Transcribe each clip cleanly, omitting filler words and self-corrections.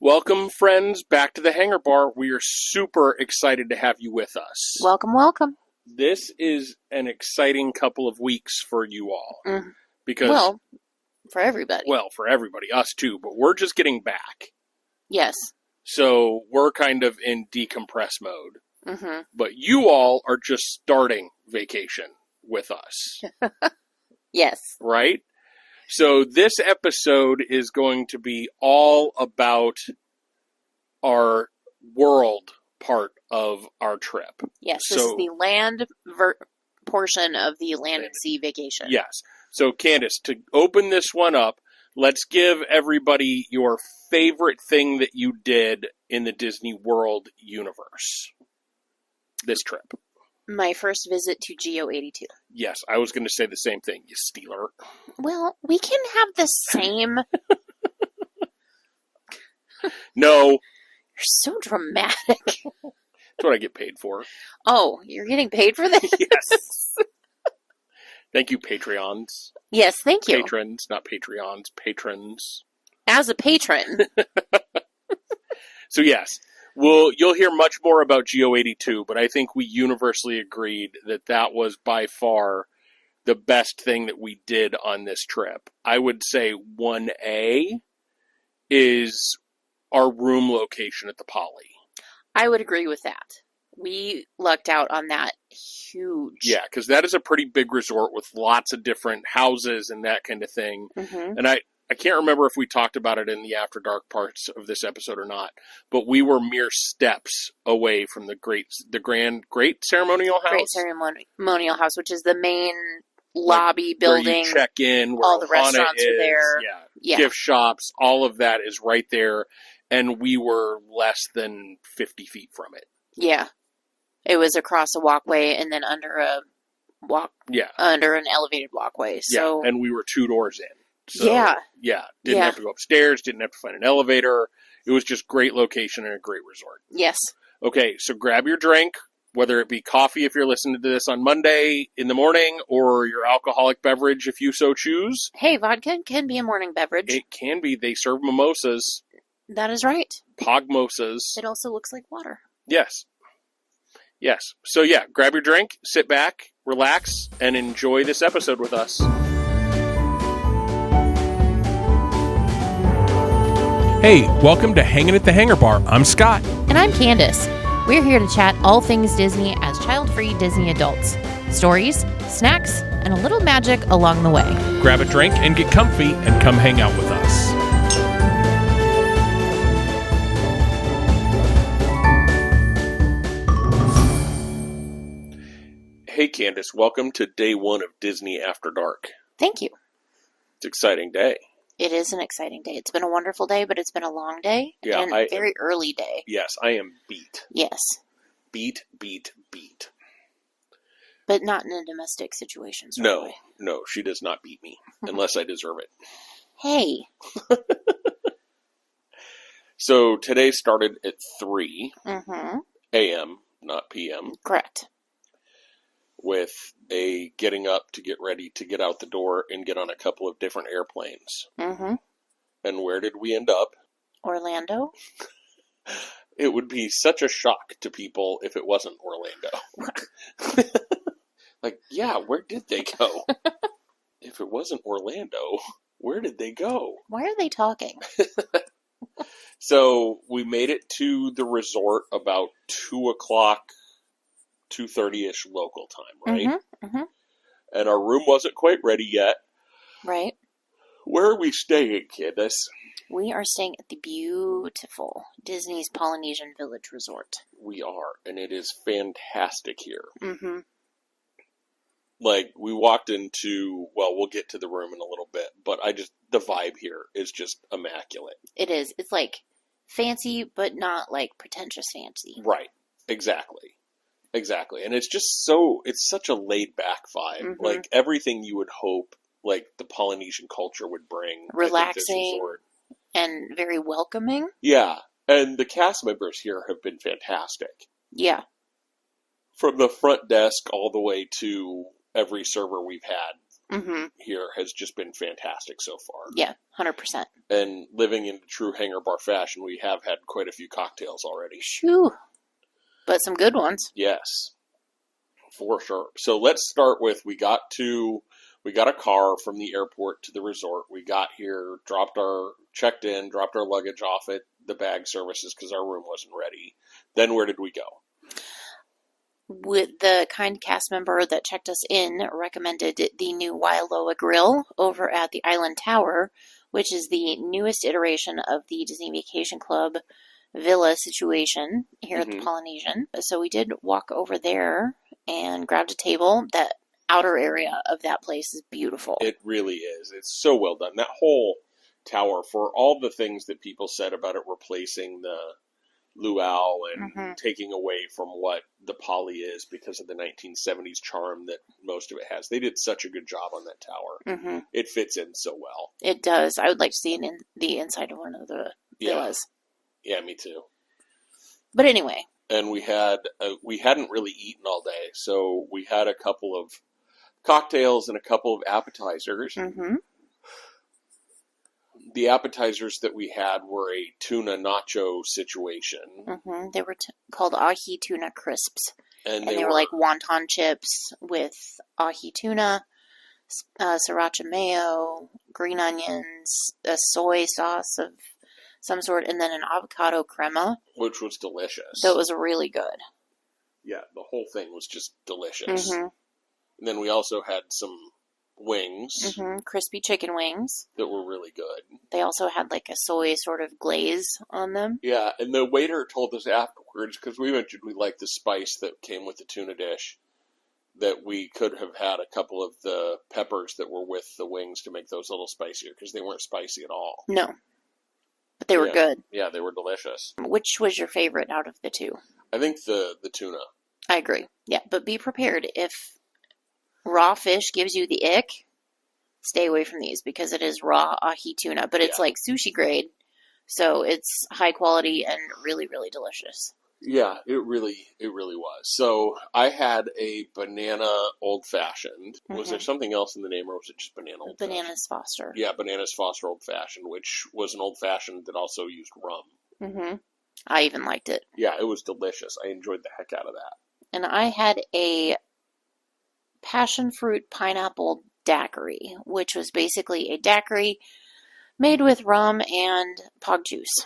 Welcome, friends, back to the Hangar Bar. We are super excited to have you with us. Welcome, welcome. This is an exciting couple of weeks for you all. Because, for everybody. Well, for everybody, us too, but we're just getting back. Yes. So we're kind of in decompress mode. Mm-hmm. But you all are just starting vacation with us. Yes. Right? So this episode is going to be all about our world part of our trip. Yes, this is the land portion of the land and sea vacation. Yes. So Candice, to open this one up, let's give everybody your favorite thing that you did in the Disney World universe this trip. My first visit to GEO-82. Yes, I was going to say the same thing, you stealer. Well, we can have the same... No. You're so dramatic. That's what I get paid for. Oh, you're getting paid for this? Yes. Thank you, Patreons. Yes, thank you. Patrons, not Patreons, patrons. As a patron. So yes. Well, you'll hear much more about GEO-82, but I think we universally agreed that that was by far the best thing that we did on this trip. I would say 1A is our room location at the Poly. I would agree with that. We lucked out on that huge. Yeah, because that is a pretty big resort with lots of different houses and that kind of thing. Mm-hmm. And I can't remember if we talked about it in the After Dark parts of this episode or not, but we were mere steps away from the Great Ceremonial House. Great Ceremonial House, which is the main lobby building. Where you check in, where all the restaurants are there. Yeah. Gift shops, all of that is right there. And we were less than 50 feet from it. Yeah. It was across a walkway and then under an elevated walkway. So, yeah, and we were 2 doors in. So, didn't have to go upstairs, didn't have to find an elevator. It was just great location and a great resort. Yes. Okay, so grab your drink, whether it be coffee if you're listening to this on Monday in the morning, or your alcoholic beverage if you so choose. Hey, vodka can be a morning beverage. It can be. They serve mimosas. That is right. Pogmosas. It also looks like water. Yes. Yes. So yeah, grab your drink, sit back, relax, and enjoy this episode with us. Hey, welcome to Hanging at the Hangar Bar. I'm Scott. And I'm Candice. We're here to chat all things Disney as child-free Disney adults. Stories, snacks, and a little magic along the way. Grab a drink and get comfy and come hang out with us. Hey Candice, welcome to day 1 of Disney After Dark. Thank you. It's an exciting day. It is an exciting day. It's been a wonderful day, but it's been a long day and a very early day. Yes, I am beat. Yes. Beat. But not in a domestic situation. No, she does not beat me, unless I deserve it. Hey. So today started at 3 a.m., not p.m. Correct. With a getting up to get ready to get out the door and get on a couple of different airplanes. Mm-hmm. And where did we end up? Orlando. It would be such a shock to people if it wasn't Orlando. Like, yeah, where did they go? If it wasn't Orlando, where did they go? Why are they talking? So we made it to the resort about 2 o'clock, 2:30-ish local time, right? Mm-hmm. And our room wasn't quite ready yet. Right. Where are we staying, Candice? We are staying at the beautiful Disney's Polynesian Village Resort. We are, and it is fantastic here. Mm-hmm. Like, we walked into, well, we'll get to the room in a little bit, but the vibe here is just immaculate. It is. It's like fancy, but not like pretentious fancy. Right. Exactly. And it's just it's such a laid back vibe. Mm-hmm. Like everything you would hope, like the Polynesian culture would bring. Relaxing and very welcoming. Yeah. And the cast members here have been fantastic. Yeah. From the front desk all the way to every server we've had. here has just been fantastic so far. Yeah, 100%. And living in true hangar bar fashion, we have had quite a few cocktails already. Shoo. But some good ones. Yes, for sure. So let's start with, we got a car from the airport to the resort. We got here, checked in, dropped our luggage off at the bag services because our room wasn't ready. Then where did we go? With the kind cast member that checked us in recommended the new Waialua Grill over at the Island Tower, which is the newest iteration of the Disney Vacation Club villa situation here at the Polynesian. So we did walk over there and grabbed a table. That outer area of that place is beautiful. It really is. It's so well done. That whole tower, for all the things that people said about it replacing the luau and taking away from what the poly is because of the 1970s charm that most of it has. They did such a good job on that tower. It fits in so well. It does. I would like to see it in the inside of one of the villas. Yeah, me too. But anyway. And we hadn't really eaten all day, so we had a couple of cocktails and a couple of appetizers. The appetizers that we had were a tuna nacho situation. They were called ahi tuna crisps. And they were like wonton chips with ahi tuna, sriracha mayo, green onions, a soy sauce of some sort, and then an avocado crema. Which was delicious. That was really good. Yeah, the whole thing was just delicious. And then we also had some wings. Crispy chicken wings. That were really good. They also had like a soy sort of glaze on them. Yeah, and the waiter told us afterwards, because we mentioned we liked the spice that came with the tuna dish, that we could have had a couple of the peppers that were with the wings to make those a little spicier, because they weren't spicy at all. No. But they were good. Yeah, they were delicious. Which was your favorite out of the two? I think the tuna. I agree. Yeah, but be prepared. If raw fish gives you the ick, stay away from these because it is raw ahi tuna, but it's like sushi grade, so it's high quality and really, really delicious. Yeah, it really was. So I had a banana old fashioned. Was there something else in the name, or was it just banana old fashioned? Bananas Foster. Yeah, Bananas Foster old fashioned, which was an old fashioned that also used rum. I even liked it. Yeah, it was delicious. I enjoyed the heck out of that. And I had a passion fruit pineapple daiquiri, which was basically a daiquiri made with rum and pog juice.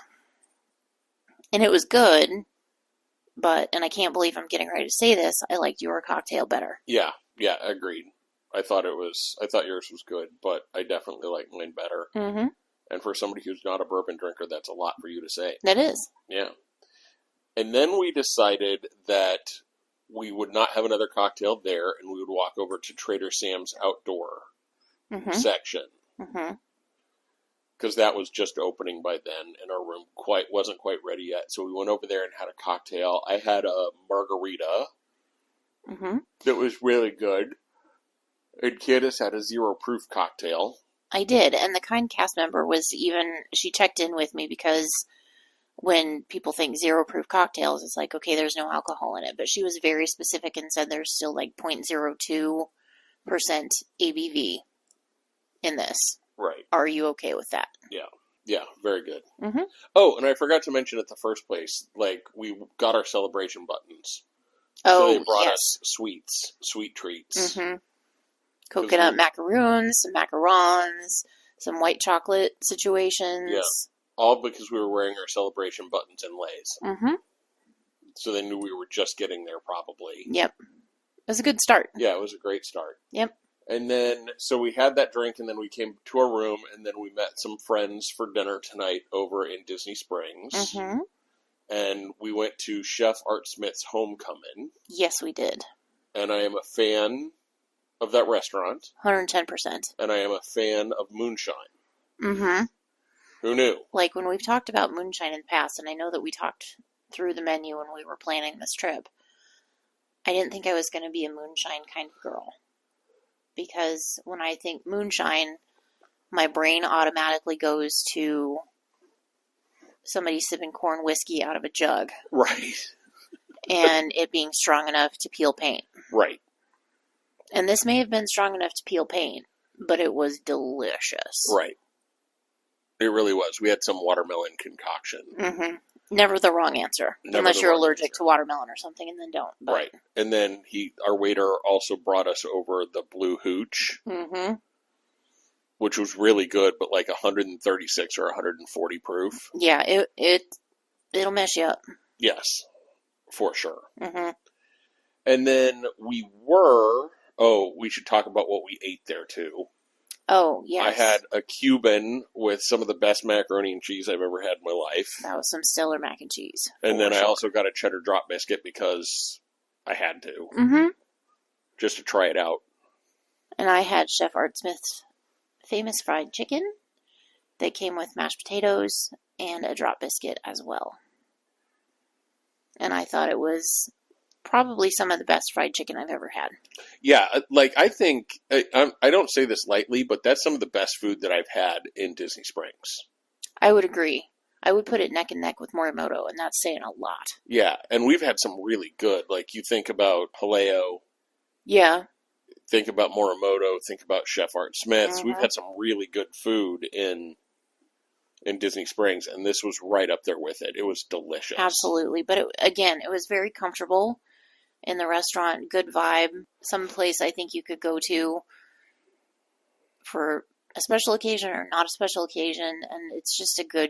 And it was good, and I can't believe I'm getting ready to say this, I liked your cocktail better. Yeah, agreed. I thought yours was good, but I definitely like mine better. And for somebody who's not a bourbon drinker, that's a lot for you to say. That is. Yeah. And then we decided that we would not have another cocktail there, and we would walk over to Trader Sam's outdoor section. Because that was just opening by then, and our room wasn't quite ready yet. So we went over there and had a cocktail. I had a margarita that was really good. And Candice had a 0 proof cocktail. I did, and the kind cast member she checked in with me because when people think 0 proof cocktails, it's like, okay, there's no alcohol in it. But she was very specific and said there's still like 0.02% ABV in this. Right. Are you okay with that? Yeah, very good. Oh, and I forgot to mention at the first place, like, we got our celebration buttons. So they brought us sweet treats. Coconut macaroons, some macarons, some white chocolate situations. Yeah. All because we were wearing our celebration buttons and lays. So they knew we were just getting there, probably. Yep. It was a good start. Yeah, it was a great start. Yep. And then, so we had that drink, and then we came to our room, and then we met some friends for dinner tonight over in Disney Springs. And we went to Chef Art Smith's Homecomin. Yes, we did. And I am a fan of that restaurant. 110%. And I am a fan of moonshine. Who knew? Like, when we've talked about moonshine in the past, and I know that we talked through the menu when we were planning this trip, I didn't think I was going to be a moonshine kind of girl. Because when I think moonshine, my brain automatically goes to somebody sipping corn whiskey out of a jug. Right. And it being strong enough to peel paint. Right. And this may have been strong enough to peel paint, but it was delicious. Right. It really was. We had some watermelon concoction. Mm-hmm. Never the wrong answer. Unless you're allergic to watermelon or something, and then don't. But. Right. And then our waiter also brought us over the blue hooch, which was really good, but like 136 or 140 proof. Yeah, it'll mess you up. Yes, for sure. Mm-hmm. And then we should talk about what we ate there too. Oh, yes. I had a Cuban with some of the best macaroni and cheese I've ever had in my life. That was some stellar mac and cheese. And then I also got a cheddar drop biscuit because I had to. Mm-hmm. Just to try it out. And I had Chef Art Smith's famous fried chicken that came with mashed potatoes and a drop biscuit as well. And I thought it was probably some of the best fried chicken I've ever had. Yeah, I think, I don't say this lightly, but that's some of the best food that I've had in Disney Springs. I would agree. I would put it neck and neck with Morimoto, and that's saying a lot. Yeah, and we've had some really good, like you think about Paleo. Yeah. Think about Morimoto, think about Chef Art Smith's. We've had some really good food in Disney Springs, and this was right up there with it. It was delicious. Absolutely. But it was very comfortable in the restaurant. Good vibe. Some place I think you could go to for a special occasion or not a special occasion, and it's just a good,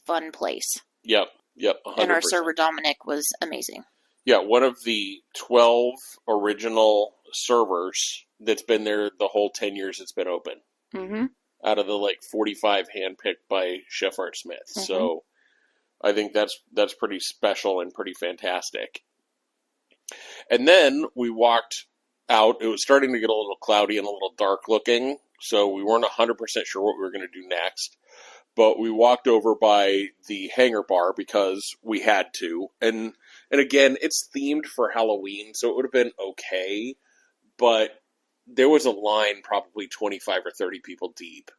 fun place. Yep, 100%. And our server, Dominic, was amazing. Yeah, one of the 12 original servers that's been there the whole 10 years it's been open. Mm-hmm. Out of the 45 handpicked by Chef Art Smith. Mm-hmm. So I think that's pretty special and pretty fantastic. And then we walked out. It was starting to get a little cloudy and a little dark looking, so we weren't 100% sure what we were going to do next. But we walked over by the hangar bar because we had to. And again, it's themed for Halloween, so it would have been okay. But there was a line probably 25 or 30 people deep.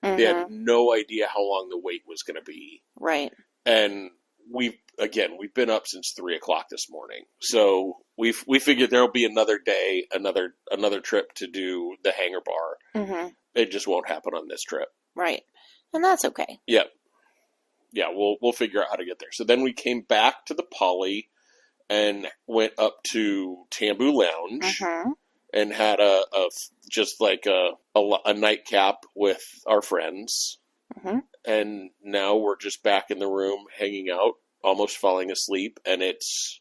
Mm-hmm. They had no idea how long the wait was going to be. Right. And we've been up since 3 o'clock this morning. So we figured there'll be another day, another trip to do the hangar bar. Mm-hmm. It just won't happen on this trip. Right. And that's okay. Yep. Yeah, we'll figure out how to get there. So then we came back to the Poly and went up to Tambu Lounge. Mm-hmm. And had a nightcap with our friends. Mm-hmm. And now we're just back in the room hanging out, almost falling asleep, and it's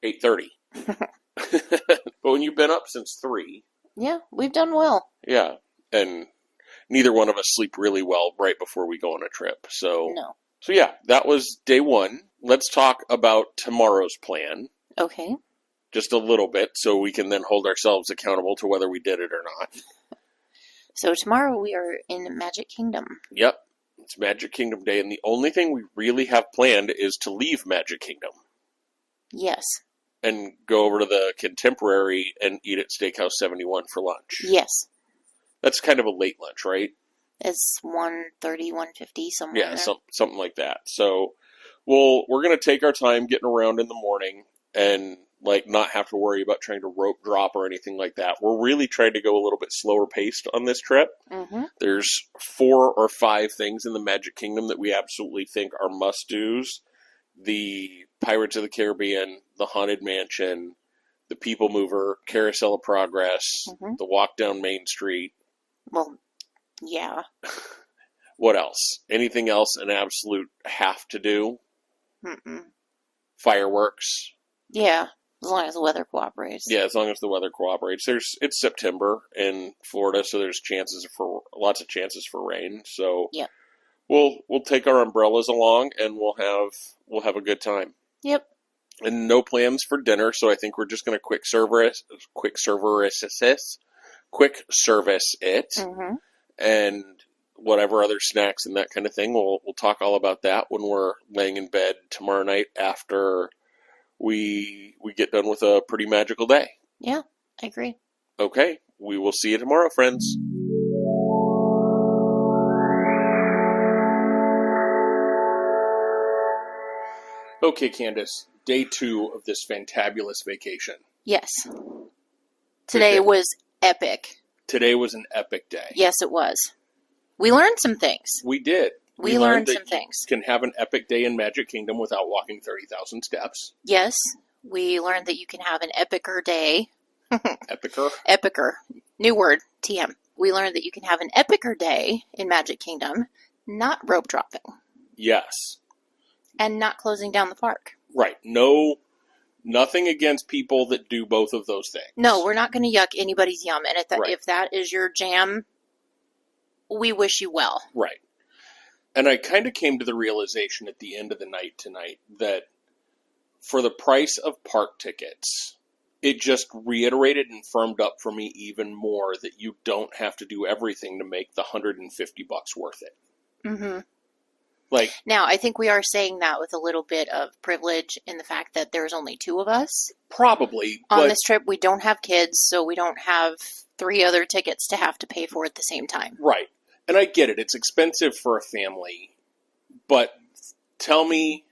8:30. But when you've been up since 3... Yeah, we've done well. Yeah, and neither one of us sleep really well right before we go on a trip. So, no. So yeah, that was day 1. Let's talk about tomorrow's plan. Okay. Just a little bit, so we can then hold ourselves accountable to whether we did it or not. So tomorrow we are in Magic Kingdom. Yep, it's Magic Kingdom Day, and the only thing we really have planned is to leave Magic Kingdom. Yes. And go over to the Contemporary and eat at Steakhouse 71 for lunch. Yes. That's kind of a late lunch, right? It's 1:30, 1:50, somewhere. Yeah, something like that. So we're going to take our time getting around in the morning and not have to worry about trying to rope drop or anything like that. We're really trying to go a little bit slower paced on this trip. Mm-hmm. There's 4 or 5 things in the Magic Kingdom that we absolutely think are must-dos. The Pirates of the Caribbean, the Haunted Mansion, the PeopleMover, Carousel of Progress, the walk down Main Street. Well, yeah. What else? Anything else an absolute have to do? Mm-mm. Fireworks. Yeah. As long as the weather cooperates. Yeah, as long as the weather cooperates. It's September in Florida, so there's lots of chances for rain. So yeah, we'll take our umbrellas along and we'll have a good time. Yep. And no plans for dinner, so I think we're just going to quick service it, and whatever other snacks and that kind of thing. We'll talk all about that when we're laying in bed tomorrow night after we get done with a pretty magical day. Yeah, I agree. Okay, we will see you tomorrow, friends. Okay, Candice, day 2 of this fantabulous vacation. Yes. Today was epic. today was an epic day. Yes, it was. We learned some things. We did. We learned some that things. You can have an epic day in Magic Kingdom without walking 30,000 steps. Yes, we learned that you can have an epicer day. Epicer? Epicer. New word, TM. We learned that you can have an epicer day in Magic Kingdom, not rope dropping. Yes. And not closing down the park. Right. Nothing against people that do both of those things. No, we're not going to yuck anybody's yum. And Right. if that is your jam, we wish you well. Right. And I kind of came to the realization at the end of the night tonight that for the price of park tickets, it just reiterated and firmed up for me even more that you don't have to do everything to make the $150 worth it. Mm-hmm. Like, now, I think we are saying that with a little bit of privilege in the fact that there's only 2 of us. probably. On this trip, we don't have kids, so we don't have 3 other tickets to have to pay for at the same time. Right. And I get it. It's expensive for a family. But tell me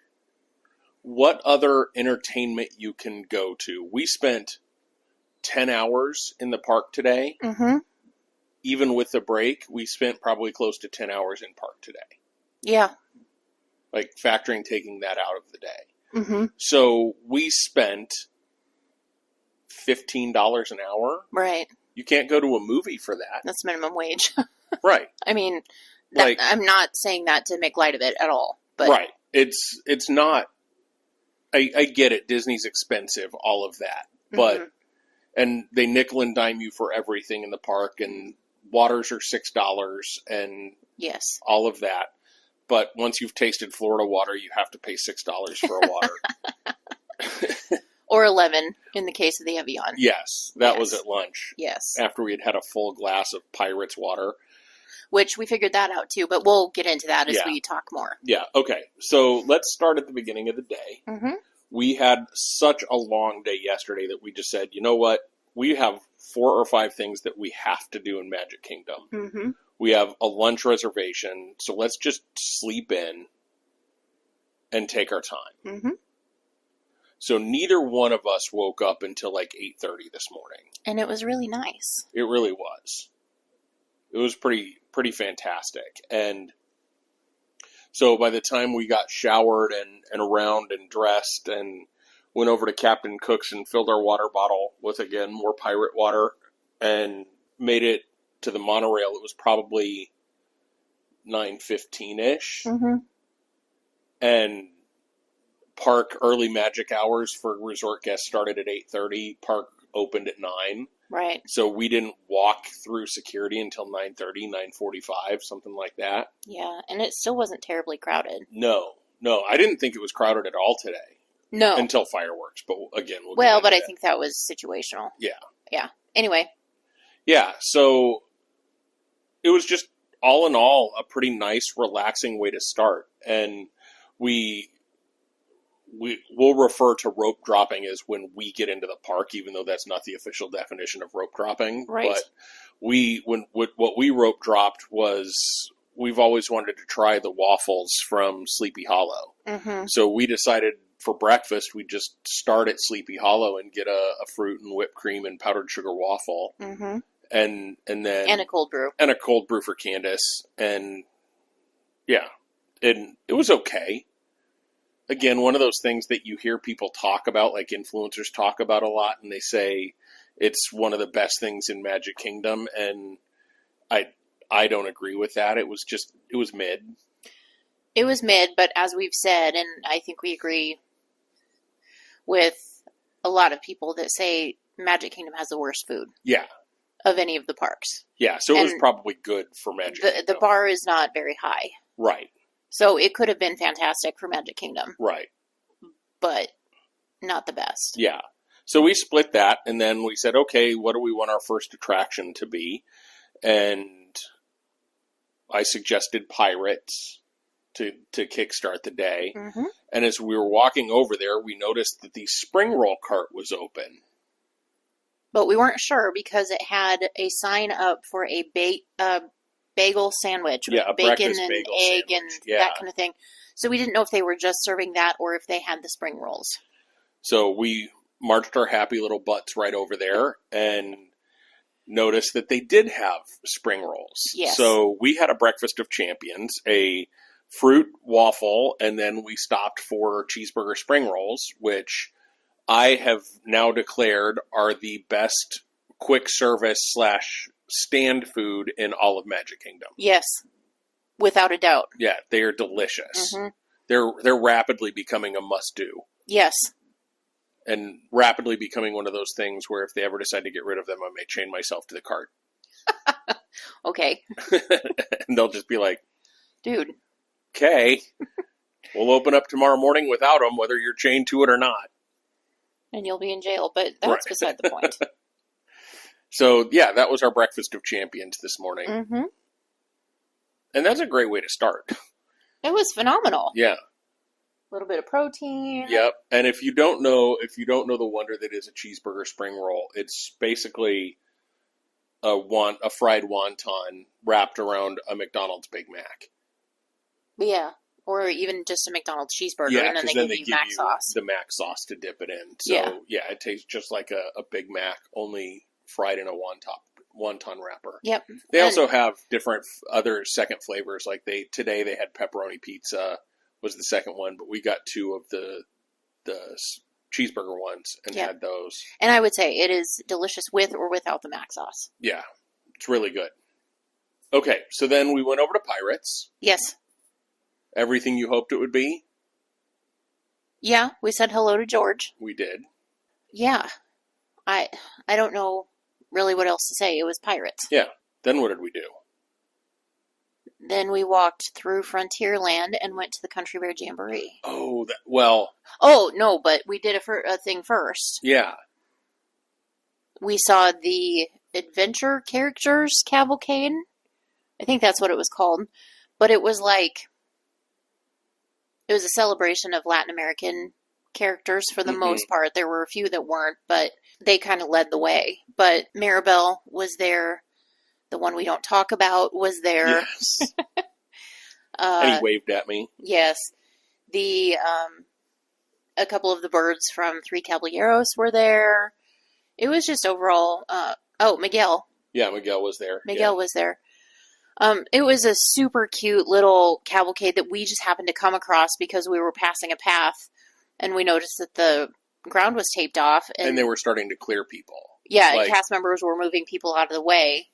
what other entertainment you can go to. We spent 10 hours in the park today. Mm-hmm. Even with the break, we spent probably close to 10 hours in park today. Yeah. Like, factoring taking that out of the day. Mm-hmm. So we spent $15 an hour. Right. You can't go to a movie for that. That's minimum wage. Right. I mean, Like, I'm not saying that to make light of it at all. But right. It's not. I get it. Disney's expensive, all of that. But, mm-hmm. and they nickel and dime you for everything in the park, and waters are $6 and yes, all of that. But once you've tasted Florida water, you have to pay $6 for a water. Or 11 in the case of the Evian. Yes, that was at lunch. Yes. After we had a full glass of Pirates water. Which we figured that out too, but we'll get into that as Yeah. we talk more. Yeah, okay. So let's start at the beginning of the day. Mm-hmm. We had such a long day yesterday that we just said, you know what? We have 4 or 5 things that we have to do in Magic Kingdom. Mm-hmm. We have a lunch reservation, so let's just sleep in and take our time. Mm-hmm. So neither one of us woke up until like 8:30 this morning. And it was really nice. It really was. It was pretty fantastic. And so by the time we got showered and around and dressed and went over to Captain Cook's and filled our water bottle with, again, more pirate water and made it to the monorail, it was probably 9:15-ish. Mm-hmm. And park early magic hours for resort guests started at 8:30. Park opened at 9. Right. So we didn't walk through security until 9:30, 9:45, something like that. Yeah, and it still wasn't terribly crowded. No, I didn't think it was crowded at all today. No. Until fireworks, but again, well, but I think that was situational. Yeah. Yeah. Anyway. Yeah, so it was just all in all a pretty nice, relaxing way to start. And we'll refer to rope dropping as when we get into the park, even though that's not the official definition of rope dropping. Right. But what we rope dropped was, we've always wanted to try the waffles from Sleepy Hollow. Mm-hmm. So we decided for breakfast we'd just start at Sleepy Hollow and get a fruit and whipped cream and powdered sugar waffle. Mm-hmm. And then... And a cold brew. And a cold brew for Candice. And yeah, and it was okay. Again, one of those things that you hear people talk about, like influencers talk about a lot, and they say it's one of the best things in Magic Kingdom, and I don't agree with that. It was mid. It was mid, but as we've said, and I think we agree with a lot of people that say Magic Kingdom has the worst food. Yeah. Of any of the parks. Yeah, so it was probably good for Magic Kingdom. The bar is not very high. Right. So it could have been fantastic for Magic Kingdom. Right. But not the best. Yeah. So we split that, and then we said, okay, what do we want our first attraction to be? And I suggested Pirates to kickstart the day. Mm-hmm. And as we were walking over there, we noticed that the spring roll cart was open. But we weren't sure because it had a sign up for a bagel sandwich with bacon and egg and that kind of thing. So we didn't know if they were just serving that or if they had the spring rolls. So we marched our happy little butts right over there, and noticed that they did have spring rolls. Yes. So we had a breakfast of champions, a fruit waffle, and then we stopped for cheeseburger spring rolls, which I have now declared are the best quick service / stand food in all of Magic Kingdom. Yes. Without a doubt. Yeah, they are delicious. Mm-hmm. They're rapidly becoming a must-do. Yes. And rapidly becoming one of those things where if they ever decide to get rid of them, I may chain myself to the cart. Okay. And they'll just be like, dude. Okay, we'll open up tomorrow morning without them, whether you're chained to it or not. And you'll be in jail, but that's beside the point. So, yeah, that was our breakfast of champions this morning. Mm-hmm. And that's a great way to start. It was phenomenal. Yeah. A little bit of protein. Yep. And if you don't know the wonder that is a cheeseburger spring roll, it's basically a fried wonton wrapped around a McDonald's Big Mac. Yeah. Or even just a McDonald's cheeseburger, Yeah, and then they give you Mac sauce. The Mac sauce to dip it in. So, yeah, it tastes just like a Big Mac, only fried in a wonton wrapper. Yep. They also have different other second flavors. Like today they had pepperoni pizza was the second one, but we got 2 of the cheeseburger ones and had those. And I would say it is delicious with or without the Mac sauce. Yeah, it's really good. Okay, so then we went over to Pirates. Yes. Everything you hoped it would be? Yeah, we said hello to George. We did. Yeah. I don't know really what else to say. It was Pirates. Yeah. Then what did we do? Then we walked through Frontierland and went to the Country Bear Jamboree. Oh, well. Oh, no, but we did a thing first. Yeah. We saw the Adventure Characters Cavalcade. I think that's what it was called. But it was it was a celebration of Latin American characters for the most part. There were a few that weren't, but they kind of led the way. But Maribel was there. The one we don't talk about was there. Yes. And he waved at me. Yes. A couple of the birds from Three Caballeros were there. It was just overall, Miguel. Yeah, Miguel was there. Miguel was there. It was a super cute little cavalcade that we just happened to come across because we were passing a path and we noticed that the ground was taped off. And they were starting to clear people. Yeah, and cast members were moving people out of the way.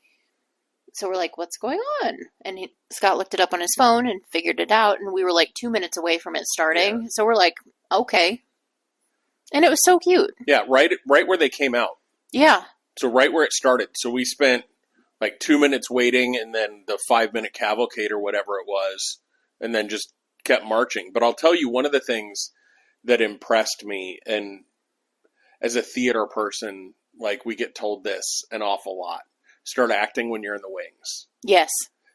So we're like, what's going on? And Scott looked it up on his phone and figured it out. And we were 2 minutes away from it starting. Yeah. So we're like, okay. And it was so cute. Yeah, right where they came out. Yeah. So right where it started. So we spent 2 minutes waiting and then the 5-minute cavalcade or whatever it was. And then just kept marching. But I'll tell you, one of the things that impressed me, and as a theater person, we get told this an awful lot. Start acting when you're in the wings. Yes.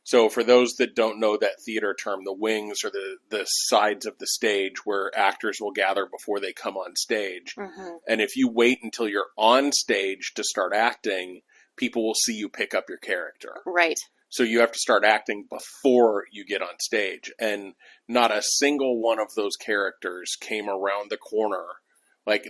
So for those that don't know that theater term, the wings are the sides of the stage where actors will gather before they come on stage. Mm-hmm. And if you wait until you're on stage to start acting, people will see you pick up your character. Right. So you have to start acting before you get on stage. And not a single one of those characters came around the corner.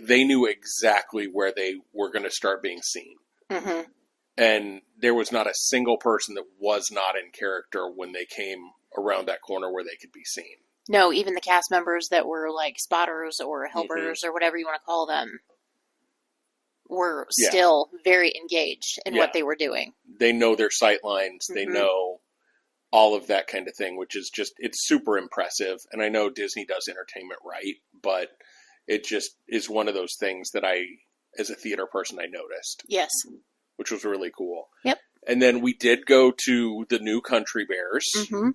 They knew exactly where they were going to start being seen. Mm-hmm. And there was not a single person that was not in character when they came around that corner where they could be seen. No, even the cast members that were spotters or helpers or whatever you want to call them were still very engaged in what they were doing. They know their sight lines. Mm-hmm. They know all of that kind of thing, which is it's super impressive. And I know Disney does entertainment right, but it just is one of those things that as a theater person, I noticed. Yes. Which was really cool. Yep. And then we did go to the new Country Bears. Mm-hmm.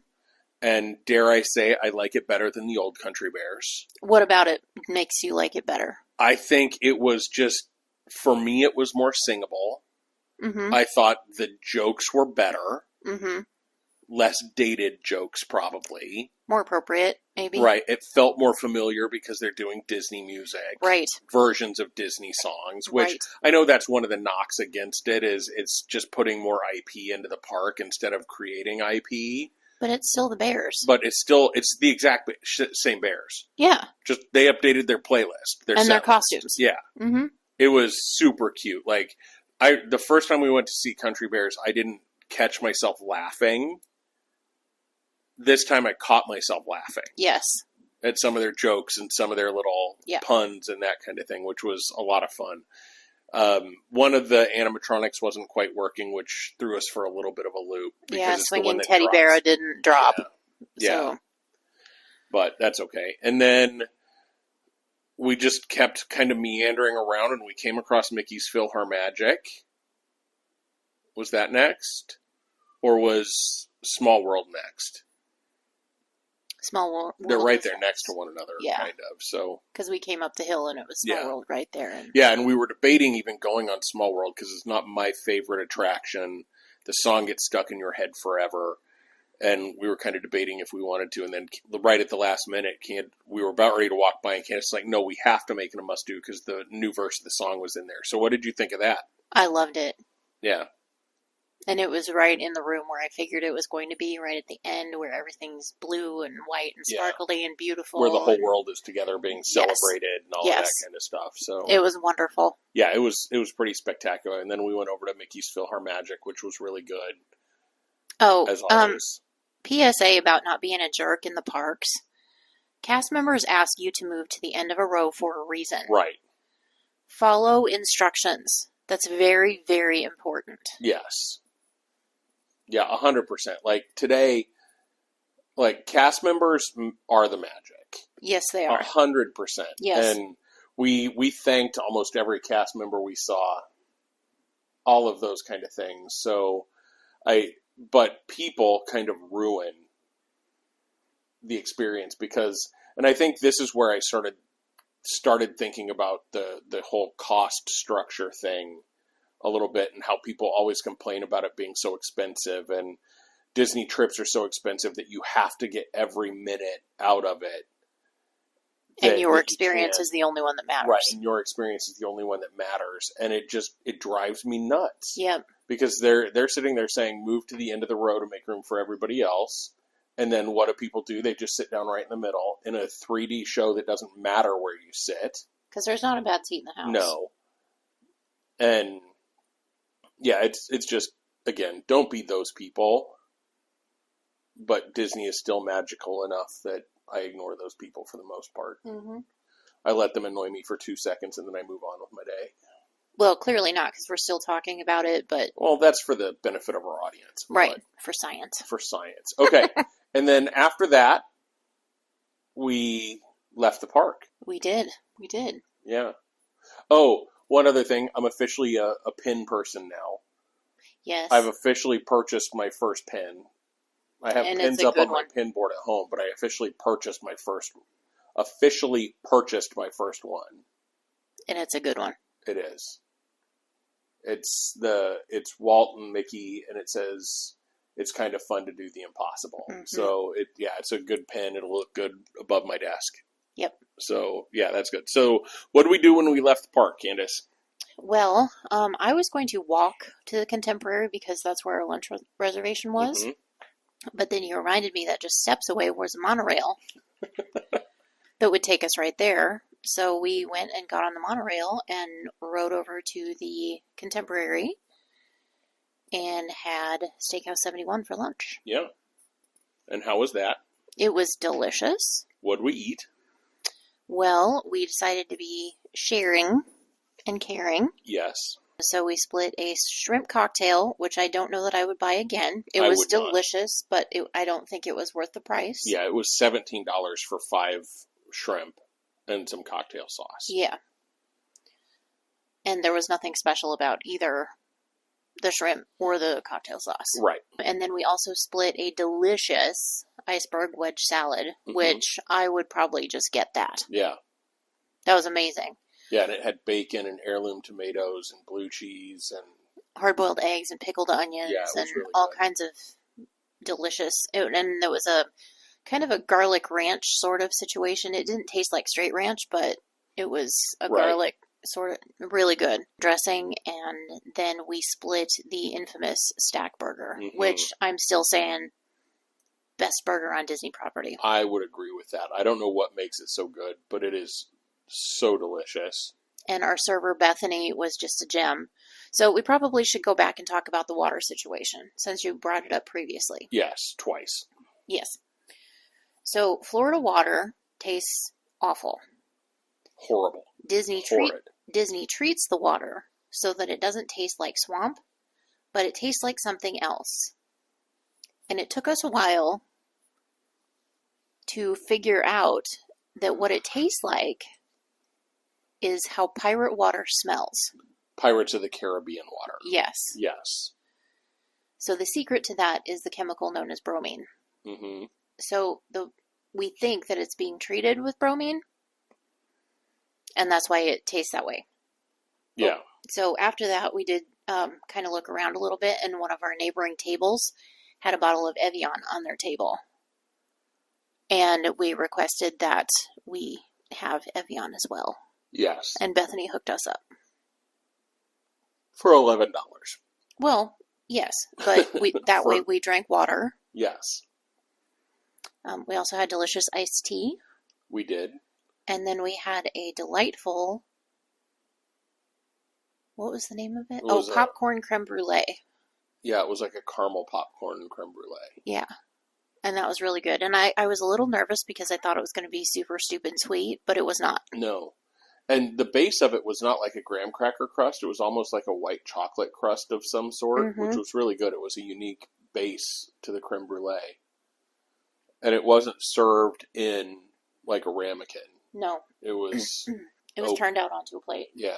And dare I say, I like it better than the old Country Bears. What about it makes you like it better? I think it was for me, it was more singable. Mm-hmm. I thought the jokes were better. Mm-hmm. Less dated jokes, probably. More appropriate, maybe. Right. It felt more familiar because they're doing Disney music. Right. Versions of Disney songs, which I know that's one of the knocks against it is it's just putting more IP into the park instead of creating IP. But it's still the Bears. But it's the exact same Bears. Yeah. Just they updated their playlist. Their costumes. Yeah. Mm-hmm. It was super cute. The first time we went to see Country Bears, I didn't catch myself laughing. This time I caught myself laughing. Yes. At some of their jokes and some of their little puns and that kind of thing, which was a lot of fun. One of the animatronics wasn't quite working, which threw us for a little bit of a loop. Yeah, swinging teddy bear didn't drop. Yeah. But that's okay. And then we just kept kind of meandering around, and we came across Mickey's PhilharMagic. Was that next? Or was Small World next? Small World. They're right there next to one another, kind of. So because we came up the hill and it was Small World right there. And... yeah, and we were debating even going on Small World because it's not my favorite attraction. The song gets stuck in your head forever. And we were kind of debating if we wanted to. And then right at the last minute, we were about ready to walk by, and Candice was like, no, we have to make it a must-do because the new verse of the song was in there. So what did you think of that? I loved it. Yeah. And it was right in the room where I figured it was going to be, right at the end where everything's blue and white and sparkly and beautiful. Where the whole world is together being celebrated and all of that kind of stuff. So it was wonderful. Yeah, it was pretty spectacular. And then we went over to Mickey's PhilharMagic, which was really good. Oh, as always. PSA about not being a jerk in the parks. Cast members ask you to move to the end of a row for a reason. Right. Follow instructions. That's very, very important. Yes. Yeah, 100%. Like today, like cast members are the magic. Yes, they are. 100%. Yes. And we thanked almost every cast member we saw. All of those kind of things. So but people kind of ruin the experience because, and I think this is where I started thinking about the whole cost structure thing a little bit and how people always complain about it being so expensive, and Disney trips are so expensive that you have to get every minute out of it. And your experience is the only one that matters. Right, and your experience is the only one that matters. And it drives me nuts. Yep. Because they're sitting there saying, move to the end of the row to make room for everybody else. And then what do people do? They just sit down right in the middle in a 3D show that doesn't matter where you sit. Because there's not a bad seat in the house. No. And, yeah, it's just, again, don't be those people. But Disney is still magical enough that I ignore those people for the most part. Mm-hmm. I let them annoy me for 2 seconds and then I move on with my day. Well, clearly not, because we're still talking about it, but... Well, that's for the benefit of our audience. Right, for science. For science. Okay, and then after that, we left the park. We did. Yeah. Oh, one other thing. I'm officially a pin person now. Yes. I've officially purchased my first pin. I have pins up on my pin board at home, but I officially purchased my first one. And it's a good one. It is. It's Walt and Mickey, and it says it's kind of fun to do the impossible. Mm-hmm. So it's a good pen. It'll look good above my desk. Yep. So yeah, that's good. So what did we do when we left the park, Candice? Well, I was going to walk to the Contemporary because that's where our lunch reservation was. Mm-hmm. But then you reminded me that just steps away was a monorail that would take us right there. So we went and got on the monorail and rode over to the Contemporary and had Steakhouse 71 for lunch. Yeah. And how was that? It was delicious. What'd we eat? Well, we decided to be sharing and caring. Yes. So we split a shrimp cocktail, which I don't know that I would buy again. It was delicious, but I don't think it was worth the price. Yeah, it was $17 for 5 shrimp and some cocktail sauce. Yeah. And there was nothing special about either the shrimp or the cocktail sauce. Right. And then we also split a delicious iceberg wedge salad, mm-hmm. which I would probably just get that. Yeah. That was amazing. Yeah, and it had bacon and heirloom tomatoes and blue cheese and... hard-boiled eggs and pickled onions and really all kinds of delicious... And there was a kind of a garlic ranch sort of situation. It didn't taste like straight ranch, but it was a garlic sort of really good dressing. And then we split the infamous stack burger, mm-hmm. which I'm still saying best burger on Disney property. I would agree with that. I don't know what makes it so good, but it is so delicious. And our server, Bethany, was just a gem. So we probably should go back and talk about the water situation, since you brought it up previously. Yes, twice. Yes. So Florida water tastes awful. Horrible. Disney treats the water so that it doesn't taste like swamp, but it tastes like something else. And it took us a while to figure out that what it tastes like is how pirate water smells. Pirates of the Caribbean water. Yes. Yes. So the secret to that is the chemical known as bromine. Mm-hmm. So we think that it's being treated with bromine, and that's why it tastes that way. Yeah. So after that, we did kind of look around a little bit, and one of our neighboring tables had a bottle of Evian on their table. And we requested that we have Evian as well. Yes. And Bethany hooked us up. For $11. Well, yes, but that way we drank water. Yes. We also had delicious iced tea. We did. And then we had a delightful, what was the name of it? Popcorn creme brulee. Yeah, it was like a caramel popcorn creme brulee. Yeah. And that was really good. And I was a little nervous because I thought it was going to be super stupid sweet, but it was not. No. And the base of it was not like a graham cracker crust. It was almost like a white chocolate crust of some sort, which was really good. It was a unique base to the creme brulee. And it wasn't served in like a ramekin. No. It was... It was turned out onto a plate. Yeah.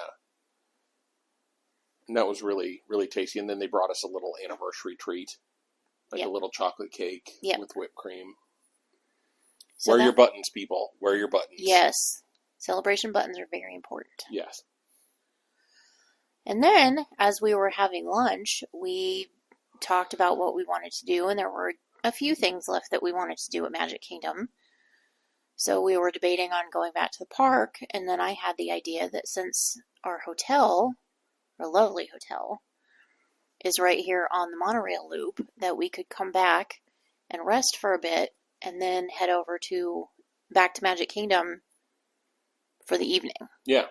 And that was really, really tasty. And then they brought us a little anniversary treat. Like a little chocolate cake with whipped cream. So wear your buttons, people. Wear your buttons. Yes. Celebration buttons are very important. Yes. And then, as we were having lunch, we talked about what we wanted to do, and there were a few things left that we wanted to do at Magic Kingdom. So we were debating on going back to the park, and then I had the idea that since our hotel, our lovely hotel, is right here on the monorail loop, that we could come back and rest for a bit, and then head over back to Magic Kingdom for the evening. Yeah.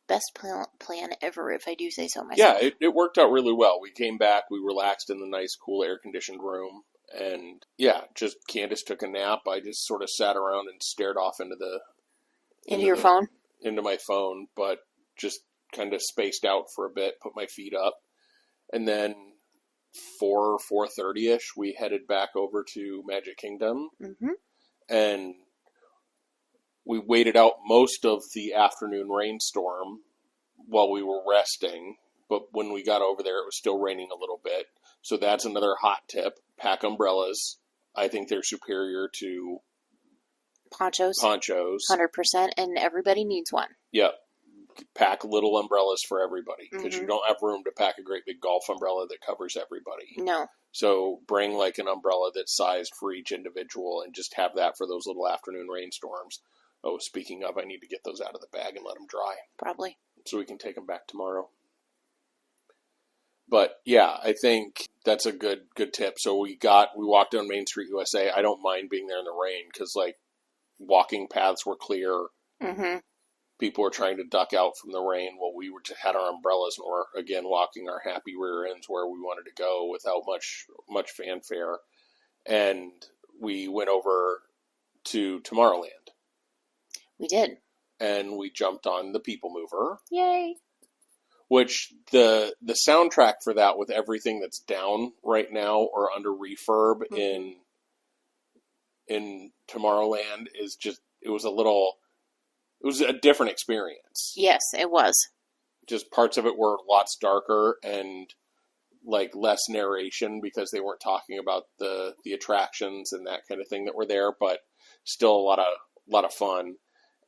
Best plan ever, if I do say so myself. Yeah, it worked out really well. We came back, we relaxed in the nice, cool, air-conditioned room, and yeah, just Candice took a nap. I just sort of sat around and stared off into your phone? Into my phone, but just kind of spaced out for a bit, put my feet up, and then 4:30ish, we headed back over to Magic Kingdom, and we waited out most of the afternoon rainstorm while we were resting, but when we got over there, it was still raining a little bit. So that's another hot tip. Pack umbrellas. I think they're superior to ponchos. 100%, and everybody needs one. Yep. Pack little umbrellas for everybody, because you don't have room to pack a great big golf umbrella that covers everybody. No. So bring like an umbrella that's sized for each individual and just have that for those little afternoon rainstorms. Oh, speaking of, I need to get those out of the bag and let them dry. Probably. So we can take them back tomorrow. But yeah, I think that's a good tip. So we walked down Main Street USA. I don't mind being there in the rain because like walking paths were clear. People were trying to duck out from the rain while we had our umbrellas and were again walking our happy rear ends where we wanted to go without much fanfare. And we went over to Tomorrowland. We did. And we jumped on the PeopleMover. Yay. Which the soundtrack for that, with everything that's down right now or under refurb in Tomorrowland, is just, it was a different experience. Yes, it was. Just parts of it were lots darker and like less narration because they weren't talking about the attractions and that kind of thing that were there, but still a lot of fun.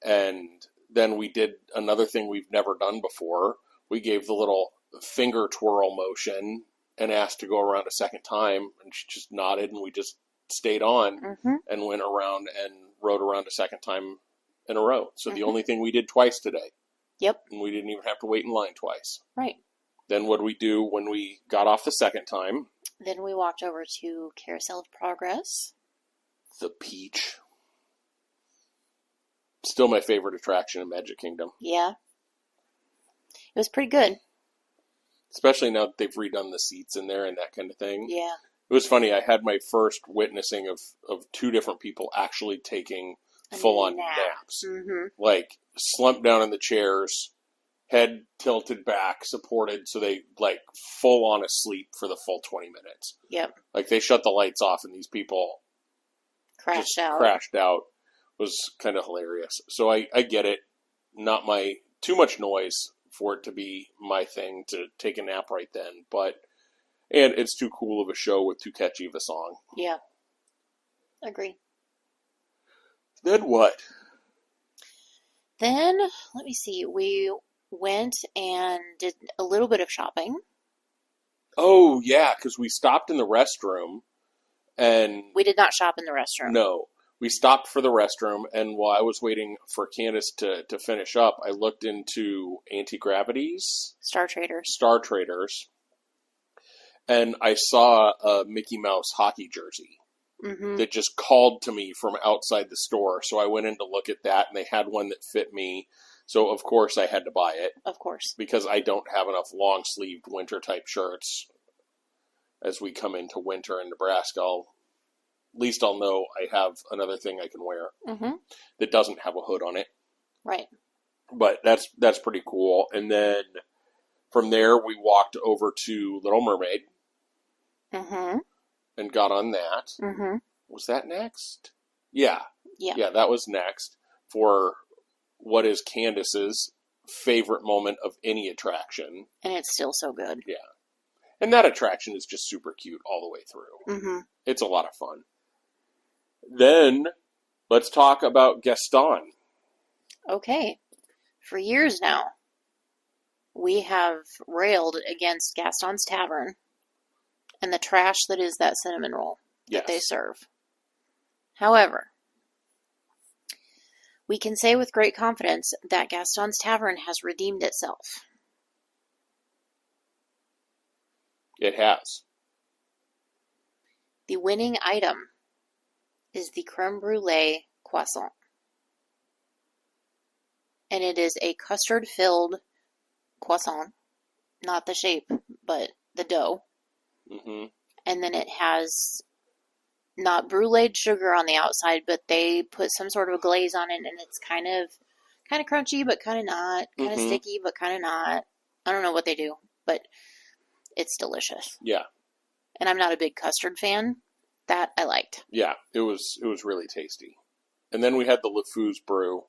And then we did another thing we've never done before. We gave the little finger twirl motion and asked to go around a second time, and she just nodded, and we just stayed on and went around and rode around a second time in a row. So the only thing we did twice today. Yep. And we didn't even have to wait in line twice. Right. Then what did we do when we got off the second time? Then we walked over to Carousel of Progress. The Peach. Still my favorite attraction in Magic Kingdom. Yeah. It was pretty good. Especially now that they've redone the seats in there and that kind of thing. Yeah. It was funny. I had my first witnessing of two different people actually taking full-on naps. Mm-hmm. Like, slumped down in the chairs, head tilted back, supported, so they, like, full-on asleep for the full 20 minutes. Yep. Like, they shut the lights off and these people crashed out. It was kind of hilarious. So I get it. Not too much noise for it to be my thing to take a nap right then, and it's too cool of a show with too catchy of a song. Yeah. Agree. Then what? Then, let me see, we went and did a little bit of shopping. Oh, yeah, because we stopped in the restroom, and... We did not shop in the restroom. No. We stopped for the restroom, and while I was waiting for Candice to finish up, I looked into Anti-Gravity's... Star Traders. And I saw a Mickey Mouse hockey jersey that just called to me from outside the store. So I went in to look at that, and they had one that fit me. So, of course, I had to buy it. Of course. Because I don't have enough long-sleeved winter-type shirts. As we come into winter in Nebraska, at least I'll know I have another thing I can wear that doesn't have a hood on it. Right. But that's pretty cool. And then from there, we walked over to Little Mermaid. And got on that. Was that next? Yeah. Yeah, that was next for what is Candice's favorite moment of any attraction. And it's still so good. Yeah. And that attraction is just super cute all the way through. It's a lot of fun. Then, let's talk about Gaston. Okay. For years now, we have railed against Gaston's Tavern and the trash that is that cinnamon roll that they serve. However, we can say with great confidence that Gaston's Tavern has redeemed itself. It has. The winning item is the crème brûlée croissant. And it is a custard-filled croissant. Not the shape, but the dough. And then it has not bruleed sugar on the outside, but they put some sort of a glaze on it, and it's kind of crunchy, but kind of not. Kind of sticky, but kind of not. I don't know what they do, but it's delicious. Yeah. And I'm not a big custard fan. That I liked. Yeah, it was really tasty. And then we had the LeFou's brew.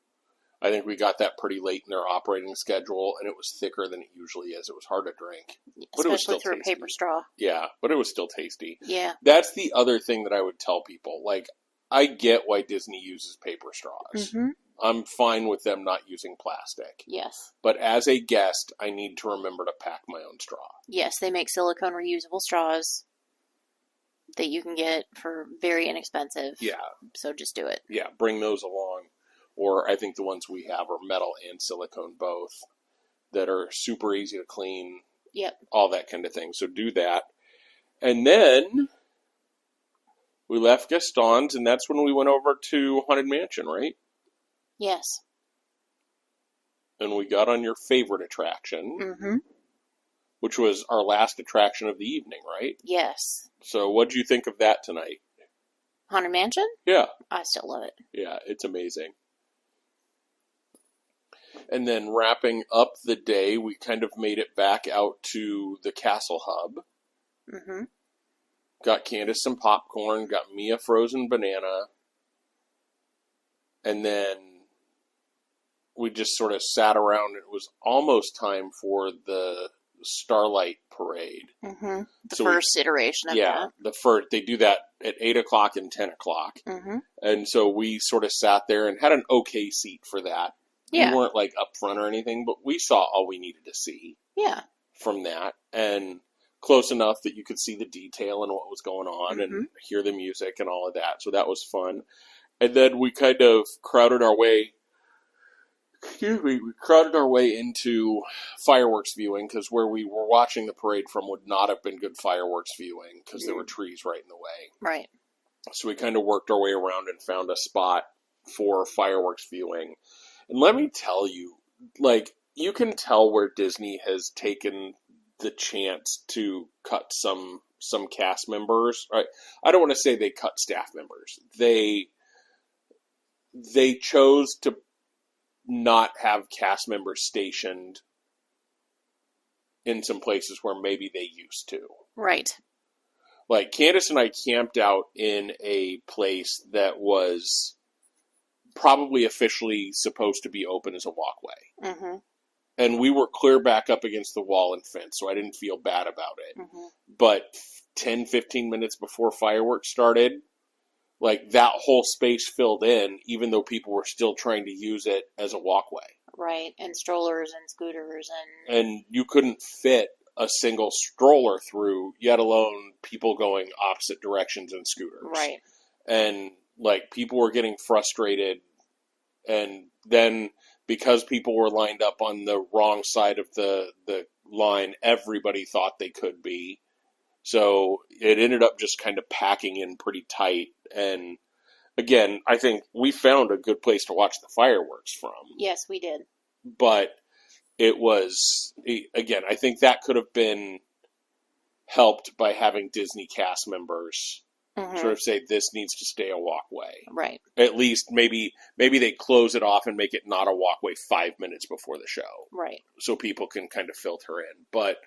I think we got that pretty late in their operating schedule, and it was thicker than it usually is. It was hard to drink. But especially it was still through tasty. A paper straw. Yeah, but it was still tasty. Yeah. That's the other thing that I would tell people. Like, I get why Disney uses paper straws. I'm fine with them not using plastic. Yes. But as a guest, I need to remember to pack my own straw. Yes, they make silicone reusable straws that you can get for very inexpensive. Yeah. So just do it. Yeah, bring those along. Or I think the ones we have are metal and silicone both that are super easy to clean. Yep. All that kind of thing. So do that. And then we left Gaston's, and that's when we went over to Haunted Mansion, right? Yes. And we got on your favorite attraction, which was our last attraction of the evening, right? Yes. So what did you think of that tonight? Haunted Mansion? Yeah. I still love it. Yeah, it's amazing. And then wrapping up the day, we kind of made it back out to the Castle Hub. Got Candice some popcorn, got me a frozen banana. And then we just sort of sat around. It was almost time for the Starlight Parade. The first iteration of that. Yeah, the first. They do that at 8 o'clock and 10 o'clock. And so we sort of sat there and had an okay seat for that. Yeah. We weren't like up front or anything, but we saw all we needed to see. Yeah. From that. And close enough that you could see the detail and what was going on and hear the music and all of that. So that was fun. And then we kind of crowded our way into fireworks viewing, because where we were watching the parade from would not have been good fireworks viewing because there were trees right in the way. Right. So we kind of worked our way around and found a spot for fireworks viewing. And let me tell you, like, you can tell where Disney has taken the chance to cut some cast members. Right? I don't want to say they cut staff members. They chose to not have cast members stationed in some places where maybe they used to. Right. Like, Candice and I camped out in a place that was probably officially supposed to be open as a walkway. Mm-hmm. And we were clear back up against the wall and fence, so I didn't feel bad about it. Mm-hmm. But 10, 15 minutes before fireworks started, like, that whole space filled in, even though people were still trying to use it as a walkway. Right, and strollers and scooters and you couldn't fit a single stroller through, yet alone people going opposite directions in scooters. Right. And, like, people were getting frustrated, and then because people were lined up on the wrong side of the line, everybody thought they could be. So it ended up just kind of packing in pretty tight. And again, I think we found a good place to watch the fireworks from. Yes, we did. But it was, again, I think that could have been helped by having Disney cast members sort of say, this needs to stay a walkway. Right. At least maybe they close it off and make it not a walkway 5 minutes before the show. Right. So people can kind of filter in. But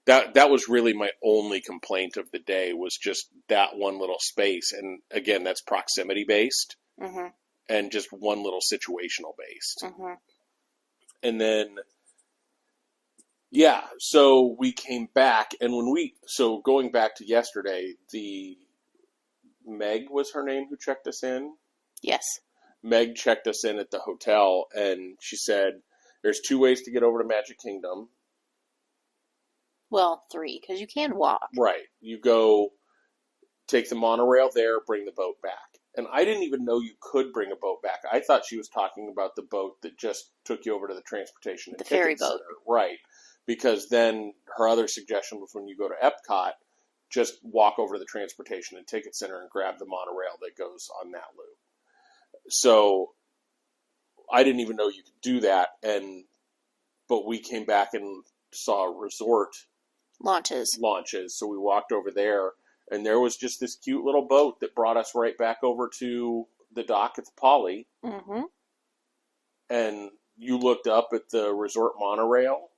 that was really my only complaint of the day, was just that one little space. And again, that's proximity based and just one little situational based. And then, yeah, so we came back, and so going back to yesterday, Meg was her name who checked us in? Yes. Meg checked us in at the hotel, and she said, there's 2 ways to get over to Magic Kingdom. Well, 3, because you can walk. Right. You go take the monorail there, bring the boat back. And I didn't even know you could bring a boat back. I thought she was talking about the boat that just took you over to the transportation and the ferry boat. Center. Right. Because then her other suggestion was, when you go to Epcot, just walk over to the transportation and ticket center and grab the monorail that goes on that loop. So I didn't even know you could do that. But we came back and saw resort launches. So we walked over there, and there was just this cute little boat that brought us right back over to the dock at the Poly. And you looked up at the resort monorail.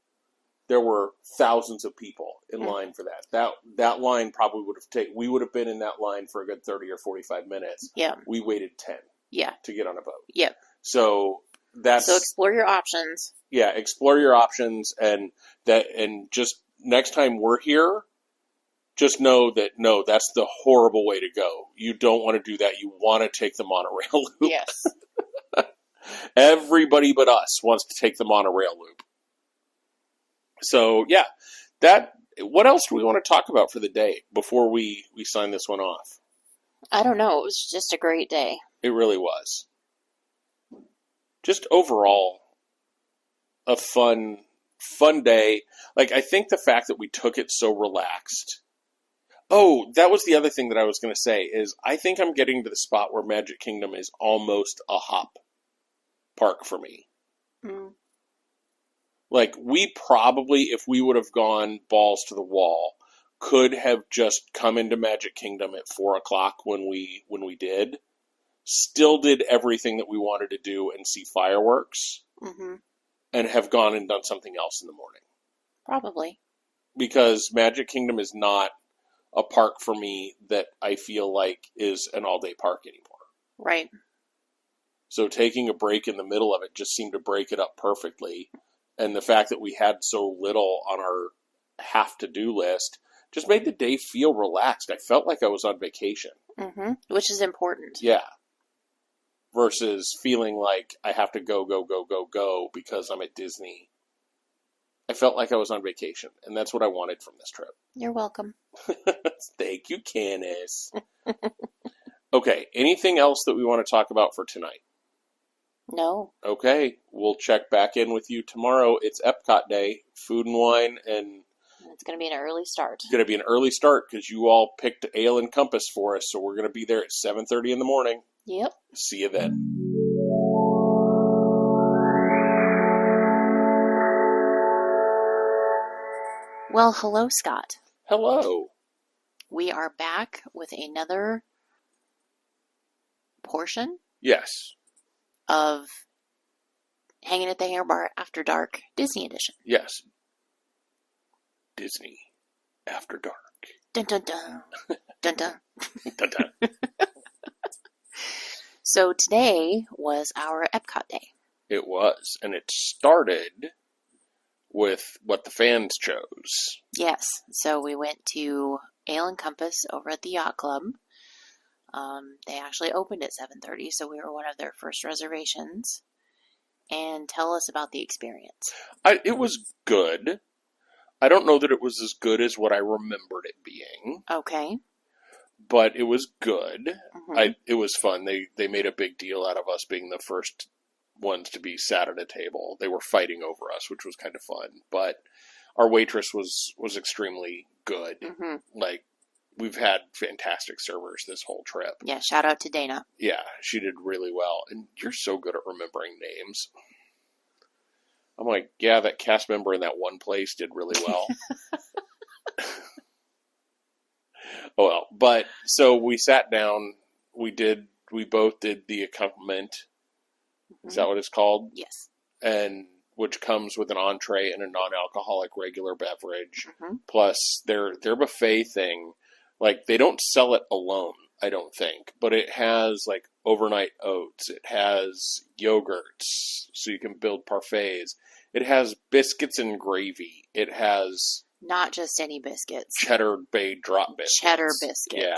There were thousands of people in line for that. That line probably would have we would have been in that line for a good 30 or 45 minutes. Yeah. We waited 10. Yeah. To get on a boat. Yeah. So explore your options. Yeah, explore your options, and just next time we're here, just know that that's the horrible way to go. You don't want to do that. You want to take the monorail loop. Yes. Everybody but us wants to take the monorail loop. So, yeah, what else do we want to talk about for the day before we sign this one off? I don't know. It was just a great day. It really was. Just overall, a fun day. Like, I think the fact that we took it so relaxed. Oh, that was the other thing that I was going to say, is I think I'm getting to the spot where Magic Kingdom is almost a hop park for me. Like, we probably, if we would have gone balls to the wall, could have just come into Magic Kingdom at 4 o'clock when we did. Still did everything that we wanted to do and see fireworks. And have gone and done something else in the morning. Probably. Because Magic Kingdom is not a park for me that I feel like is an all-day park anymore. Right. So taking a break in the middle of it just seemed to break it up perfectly. And the fact that we had so little on our have-to-do list just made the day feel relaxed. I felt like I was on vacation. Which is important. Yeah. Versus feeling like I have to go because I'm at Disney. I felt like I was on vacation, and that's what I wanted from this trip. You're welcome. Thank you, Candice. Okay, anything else that we want to talk about for tonight? No. Okay, we'll check back in with you tomorrow. It's Epcot Day, food and wine, and it's going to be an early start. It's going to be an early start because you all picked Ale and Compass for us, so we're going to be there at 7:30 in the morning. Yep. See you then. Well, hello, Scott. Hello. We are back with another portion Yes. of Hanging at the Hair Bar After Dark Disney Edition. Yes. Disney After Dark. Dun dun dun. Dun dun. Dun, dun. So today was our Epcot day. It was, and it started with what the fans chose. Yes. So we went to Ale and Compass over at the Yacht Club. They actually opened at 7:30, so we were one of their first reservations. And tell us about the experience. It was good. I don't know that it was as good as what I remembered it being. Okay. But it was good. Mm-hmm. It was fun. They made a big deal out of us being the first ones to be sat at a table. They were fighting over us, which was kind of fun. But our waitress was extremely good. Mm-hmm. Like, we've had fantastic servers this whole trip. Yeah, shout out to Dana. Yeah, she did really well. And you're so good at remembering names. I'm like, yeah, that cast member in that one place did really well. Oh well, but so we sat down. We both did the accompaniment. Mm-hmm. Is that what it's called? Yes. And which comes with an entree and a non-alcoholic regular beverage. Mm-hmm. Plus their buffet thing, like they don't sell it alone, I don't think, but it has like overnight oats. It has yogurts, so you can build parfaits. It has biscuits and gravy. It has not just any biscuits. Cheddar Bay drop biscuits. Cheddar biscuits. Yeah.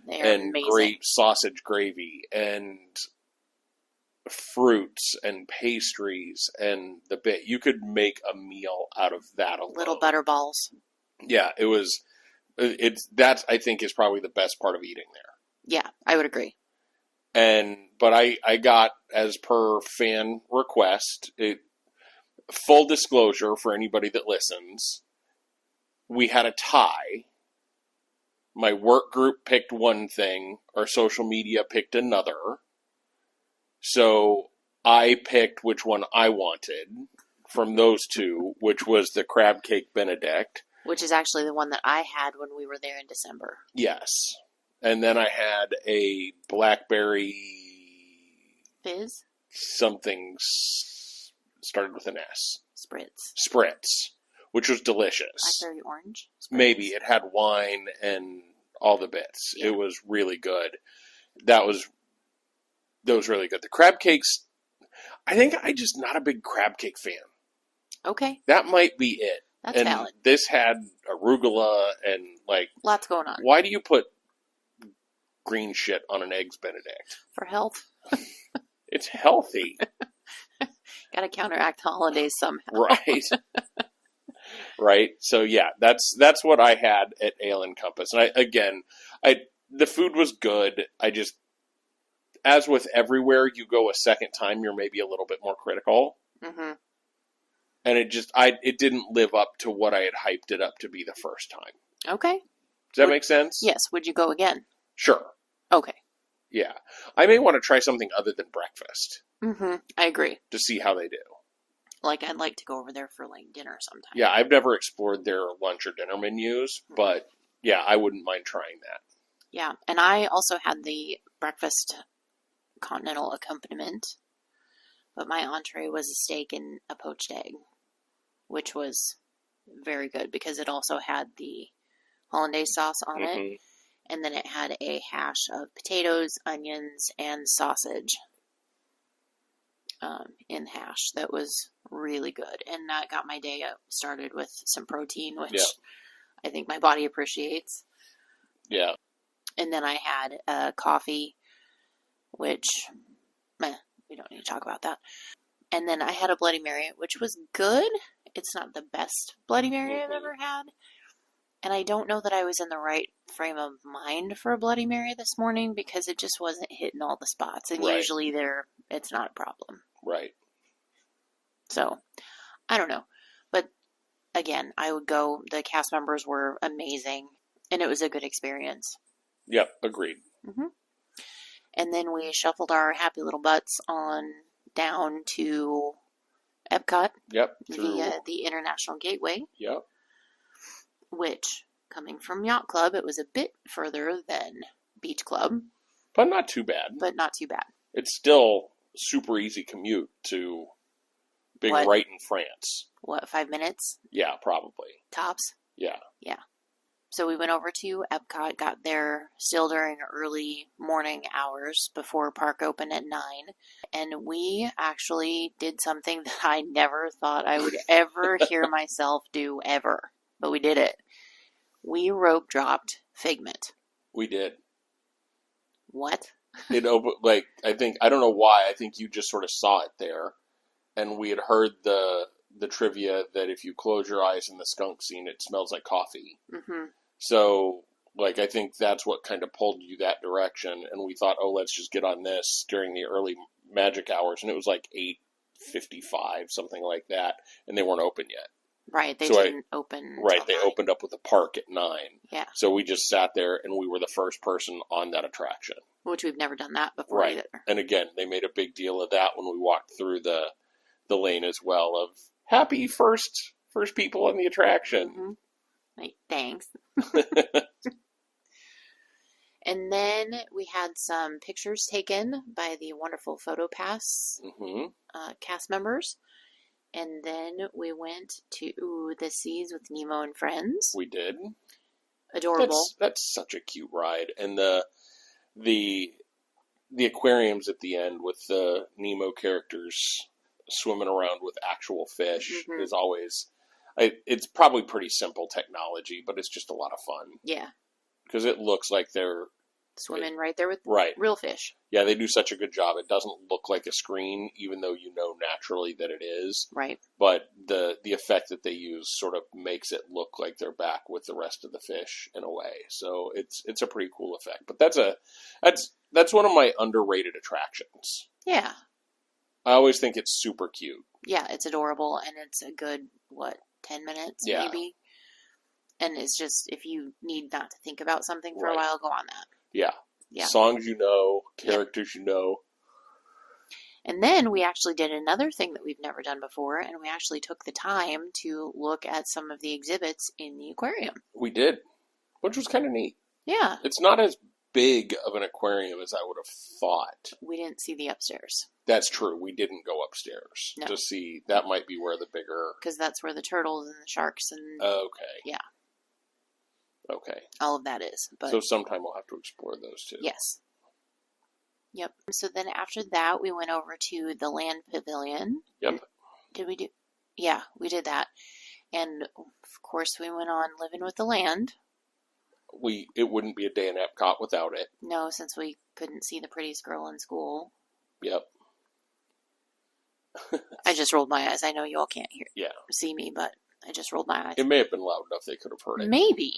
They're and amazing. Great sausage gravy and fruits and pastries and the bit. You could make a meal out of that alone. Little butter balls. Yeah, it was. That I think is probably the best part of eating there. Yeah, I would agree. But I got, as per fan request, full disclosure for anybody that listens, we had a tie. My work group picked one thing, our social media picked another. So I picked which one I wanted from those two, which was the crab cake Benedict. Which is actually the one that I had when we were there in December. Yes. And then I had a blackberry... Fizz? Something started with an S. Spritz, which was delicious. Blackberry orange? Spritz. Maybe. It had wine and all the bits. Yeah. It was really good. That was really good. The crab cakes, I think I'm just not a big crab cake fan. Okay. That might be it. That's valid. This had arugula and like... Lots going on. Why do you put green shit on an Eggs Benedict? For health. It's healthy. Gotta counteract the holidays somehow. Right. Right. So yeah, that's what I had at Ale and Compass. And the food was good. I just, as with everywhere you go a second time, you're maybe a little bit more critical. Mm-hmm. And it didn't live up to what I had hyped it up to be the first time. Okay. Does that make sense? Yes. Would you go again? Sure. Okay. Yeah. I may want to try something other than breakfast. Mm-hmm. I agree. To see how they do. Like, I'd like to go over there for, like, dinner sometime. Yeah, I've never explored their lunch or dinner menus, but, yeah, I wouldn't mind trying that. Yeah, and I also had the breakfast continental accompaniment, but my entree was a steak and a poached egg, which was very good because it also had the hollandaise sauce on it, and then it had a hash of potatoes, onions, and sausage in hash that was really good. And that got my day started with some protein, which I think my body appreciates. Yeah. And then I had a coffee, which, we don't need to talk about that. And then I had a Bloody Mary, which was good. It's not the best Bloody Mary I've ever had. And I don't know that I was in the right frame of mind for a Bloody Mary this morning because it just wasn't hitting all the spots. And usually it's not a problem. Right. So, I don't know. But again, I would go. The cast members were amazing. And it was a good experience. Yep, agreed. Mm-hmm. And then we shuffled our happy little butts on down to Epcot. Yep. Via the International Gateway. Yep. which, coming from Yacht Club, it was a bit further than Beach Club. But not too bad. But not too bad. It's still super easy commute to being right in France. What, 5 minutes? Yeah, probably. Tops? Yeah. Yeah. So we went over to Epcot, got there still during early morning hours before park opened at 9. And we actually did something that I never thought I would ever hear myself do ever. But we did it. We rope dropped Figment. We did. What? It opened, like, I don't know why, I think you just sort of saw it there. And we had heard the trivia that if you close your eyes in the skunk scene, it smells like coffee. Mm-hmm. So, like, I think that's what kind of pulled you that direction. And we thought, oh, let's just get on this during the early magic hours. And it was like 8:55, something like that. And they weren't open yet. Right, they didn't open. Right, they opened up with the park at 9. Yeah. So we just sat there and we were the first person on that attraction. Which we've never done that before either. And again, they made a big deal of that when we walked through the lane as well of happy first people on the attraction. Mm-hmm. Like, thanks. And then we had some pictures taken by the wonderful PhotoPass cast members. And then we went to the Seas with Nemo and Friends. We did. Adorable. That's such a cute ride. And the aquariums at the end with the Nemo characters swimming around with actual fish is always... it's probably pretty simple technology, but it's just a lot of fun. Yeah. Because it looks like they're... Swimming right there with real fish. Yeah, they do such a good job. It doesn't look like a screen, even though you know naturally that it is. Right. But the effect that they use sort of makes it look like they're back with the rest of the fish in a way. So it's a pretty cool effect. But that's one of my underrated attractions. Yeah. I always think it's super cute. Yeah, it's adorable, and it's a good, 10 minutes maybe? And it's just, if you need not to think about something for a while, go on that. Yeah. Yeah. Songs you know, characters you know. And then we actually did another thing that we've never done before, and we actually took the time to look at some of the exhibits in the aquarium. We did, which was kind of neat. Yeah. It's not as big of an aquarium as I would have thought. We didn't see the upstairs. That's true. We didn't go upstairs to see. That might be where the bigger... Because that's where the turtles and the sharks and... Okay. Yeah. Okay. All of that is. But so sometime we'll have to explore those too. Yes. Yep. So then after that, we went over to the Land Pavilion. Yep. Did we do? Yeah, we did that. And of course, we went on Living with the Land. It wouldn't be a day in Epcot without it. No, since we couldn't see the prettiest girl in school. Yep. I just rolled my eyes. I know you all can't see me, but I just rolled my eyes. It may have been loud enough they could have heard it. Maybe.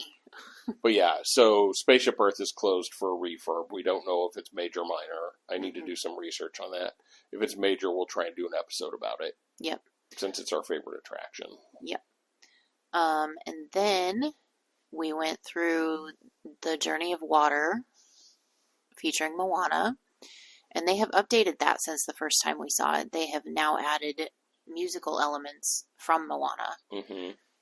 But yeah, so Spaceship Earth is closed for a refurb. We don't know if it's major or minor. I need to do some research on that. If it's major, we'll try and do an episode about it. Yep. Since it's our favorite attraction. Yep. And then we went through the Journey of Water featuring Moana. And they have updated that since the first time we saw it. They have now added musical elements from Moana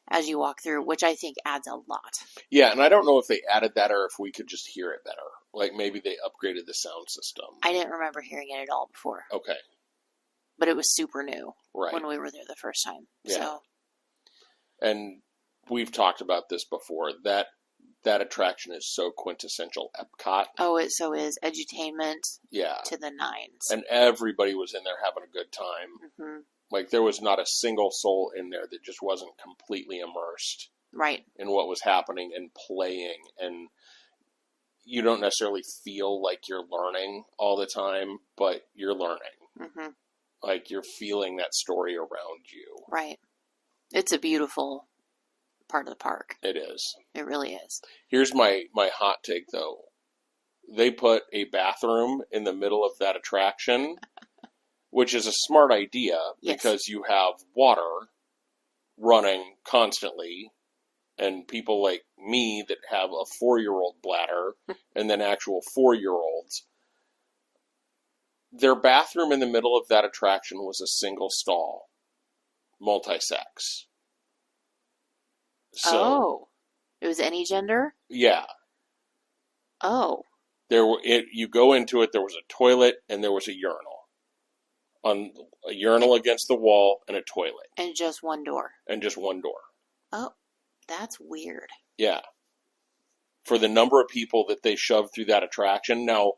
as you walk through, which I think adds a lot. Yeah, and I don't know if they added that or if we could just hear it better. Like maybe they upgraded the sound system. I didn't remember hearing it at all before. Okay. But it was super new when we were there the first time. Yeah. So. And we've talked about this before. That attraction is so quintessential Epcot. Oh, it so is. Edutainment to the nines. And everybody was in there having a good time. Mm-hmm. Like, there was not a single soul in there that just wasn't completely immersed in what was happening and playing. And you don't necessarily feel like you're learning all the time, but you're learning. Mm-hmm. Like, you're feeling that story around you. Right. It's a beautiful part of the park. It is. It really is. Here's my hot take, though. They put a bathroom in the middle of that attraction, which is a smart idea because you have water running constantly, and people like me that have a 4-year-old bladder and then actual 4-year-olds. Their bathroom in the middle of that attraction was a single stall, multi-sex. So It was any gender? Yeah. Oh. You go into it, there was a toilet and there was a urinal. A urinal against the wall and a toilet. And just one door. Oh, that's weird. Yeah. For the number of people that they shoved through that attraction, now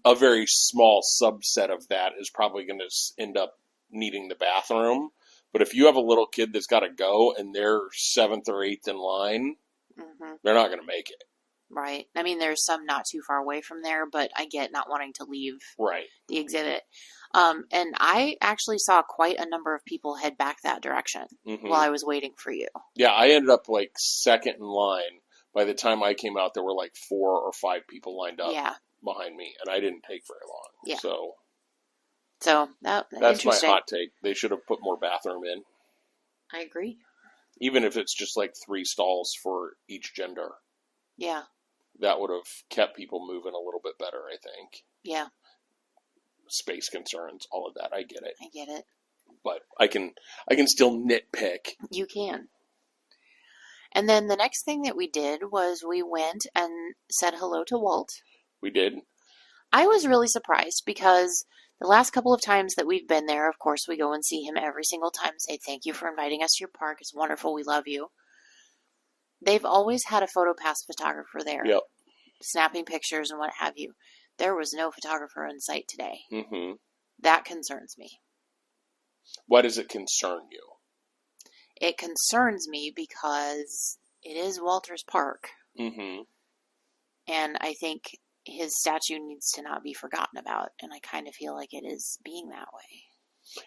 a very small subset of that is probably going to end up needing the bathroom. But if you have a little kid that's got to go and they're 7th or 8th in line, they're not going to make it. Right. I mean, there's some not too far away from there, but I get not wanting to leave the exhibit. And I actually saw quite a number of people head back that direction while I was waiting for you. Yeah, I ended up like second in line. By the time I came out, there were like 4 or 5 people lined up behind me, and I didn't take very long. Yeah. So that's my hot take. They should have put more bathroom in. I agree. Even if it's just like 3 stalls for each gender. Yeah. That would have kept people moving a little bit better, I think. Yeah. Space concerns, all of that. I get it. But I can still nitpick. You can. And then the next thing that we did was we went and said hello to Walt. We did. I was really surprised because the last couple of times that we've been there, of course, we go and see him every single time and say, thank you for inviting us to your park. It's wonderful. We love you. They've always had a PhotoPass photographer there. Yep. Snapping pictures and what have you. There was no photographer in sight today. Mm-hmm. That concerns me. Why does it concern you? It concerns me because it is Walter's park. Mm-hmm. And I think his statue needs to not be forgotten about. And I kind of feel like it is being that way.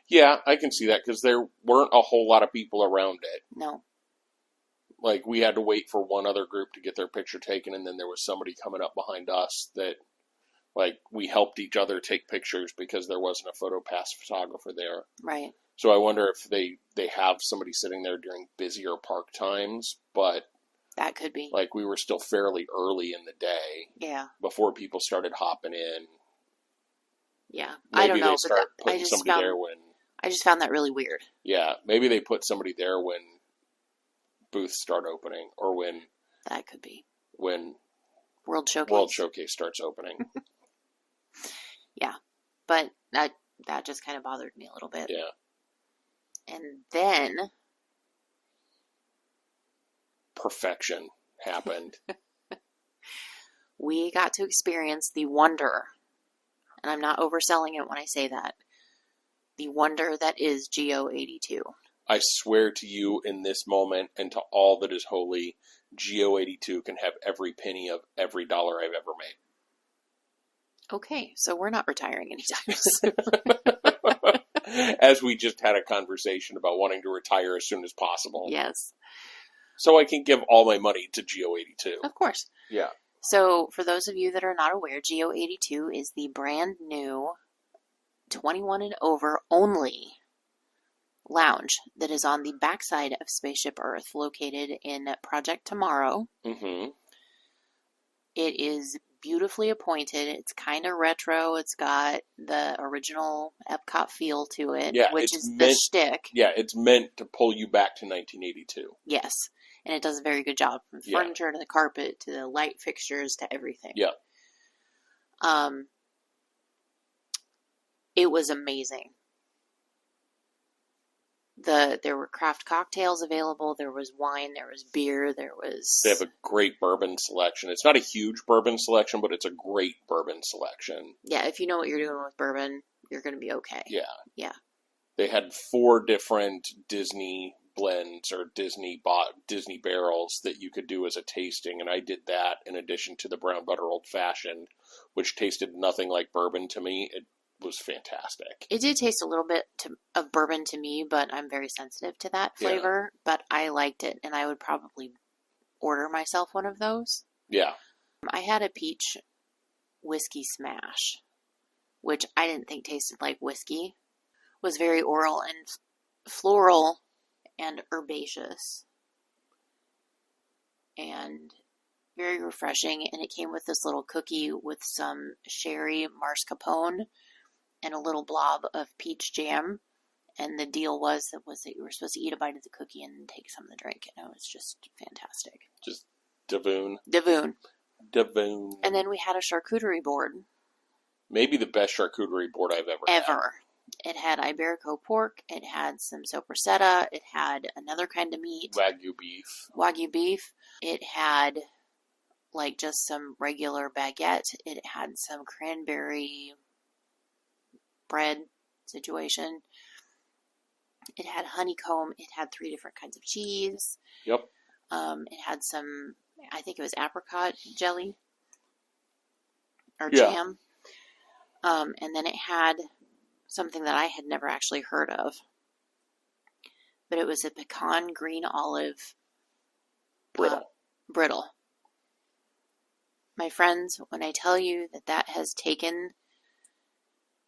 Yeah, I can see that because there weren't a whole lot of people around it. No. Like, we had to wait for one other group to get their picture taken, and then there was somebody coming up behind us that, like, we helped each other take pictures because there wasn't a PhotoPass photographer there. Right. So I wonder if they have somebody sitting there during busier park times, but... That could be. Like, we were still fairly early in the day. Yeah. Before people started hopping in. Yeah. Maybe I don't know. They start putting somebody there when... I just found that really weird. Yeah. Maybe they put somebody there when booths start opening, or when... That could be. When... World Showcase starts opening. Yeah. But that just kind of bothered me a little bit. Yeah. And then... Perfection happened. We got to experience the wonder, and I'm not overselling it when I say that, the wonder that is GEO-82. I swear to you in this moment and to all that is holy, GEO-82 can have every penny of every dollar I've ever made. Okay, so we're not retiring anytime soon. As we just had a conversation about wanting to retire as soon as possible. Yes. So I can give all my money to GEO-82. Of course. Yeah. So for those of you that are not aware, GEO-82 is the brand new 21 and over only lounge that is on the backside of Spaceship Earth, located in Project Tomorrow. Mm-hmm. It is beautifully appointed. It's kind of retro. It's got the original Epcot feel to it, which is the shtick. Yeah, it's meant to pull you back to 1982. Yes, and it does a very good job, from furniture to the carpet to the light fixtures to everything. Yeah. It was amazing. There were craft cocktails available. There was wine. There was beer. They have a great bourbon selection. It's not a huge bourbon selection, but it's a great bourbon selection. Yeah, if you know what you're doing with bourbon, you're going to be okay. Yeah. Yeah. They had 4 different Disney blends or Disney barrels that you could do as a tasting, and I did that in addition to the brown butter old fashioned, which tasted nothing like bourbon to me. It was fantastic. It did taste a little bit of bourbon to me, but I'm very sensitive to that flavor. Yeah. But I liked it, and I would probably order myself one of those. Yeah. I had a peach whiskey smash, which I didn't think tasted like whiskey. It was very oral and floral and herbaceous, and very refreshing. And it came with this little cookie with some sherry mascarpone and a little blob of peach jam. And the deal was that you were supposed to eat a bite of the cookie and take some of the drink. And it was just fantastic. Just Davoon. And then we had a charcuterie board. Maybe the best charcuterie board I've ever had. It had Iberico pork. It had some sopressata. It had another kind of meat. Wagyu beef. It had like just some regular baguette. It had some cranberry bread situation. It had honeycomb. It had 3 different kinds of cheese. Yep. It had some, I think it was apricot jelly or jam. And then it had something that I had never actually heard of. But it was a pecan green olive brittle. My friends, when I tell you that that has taken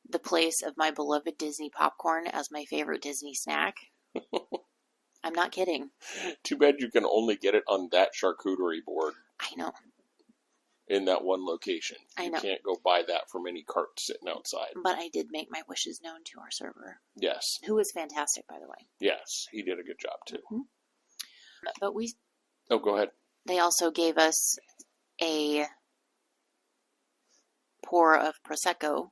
the place of my beloved Disney popcorn as my favorite Disney snack, I'm not kidding. Too bad you can only get it on that charcuterie board. I know. In that one location. I know. You can't go buy that from any cart sitting outside. But I did make my wishes known to our server. Yes. Who was fantastic, by the way. Yes, he did a good job, too. Mm-hmm. But we... Oh, go ahead. They also gave us a pour of Prosecco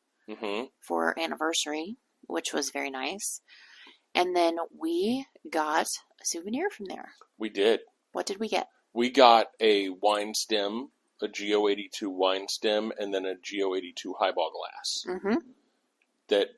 for our anniversary, which was very nice. And then we got a souvenir from there. We did. What did we get? We got a wine stem, a GEO-82 wine stem, and then a GEO-82 highball glass. Mm-hmm. That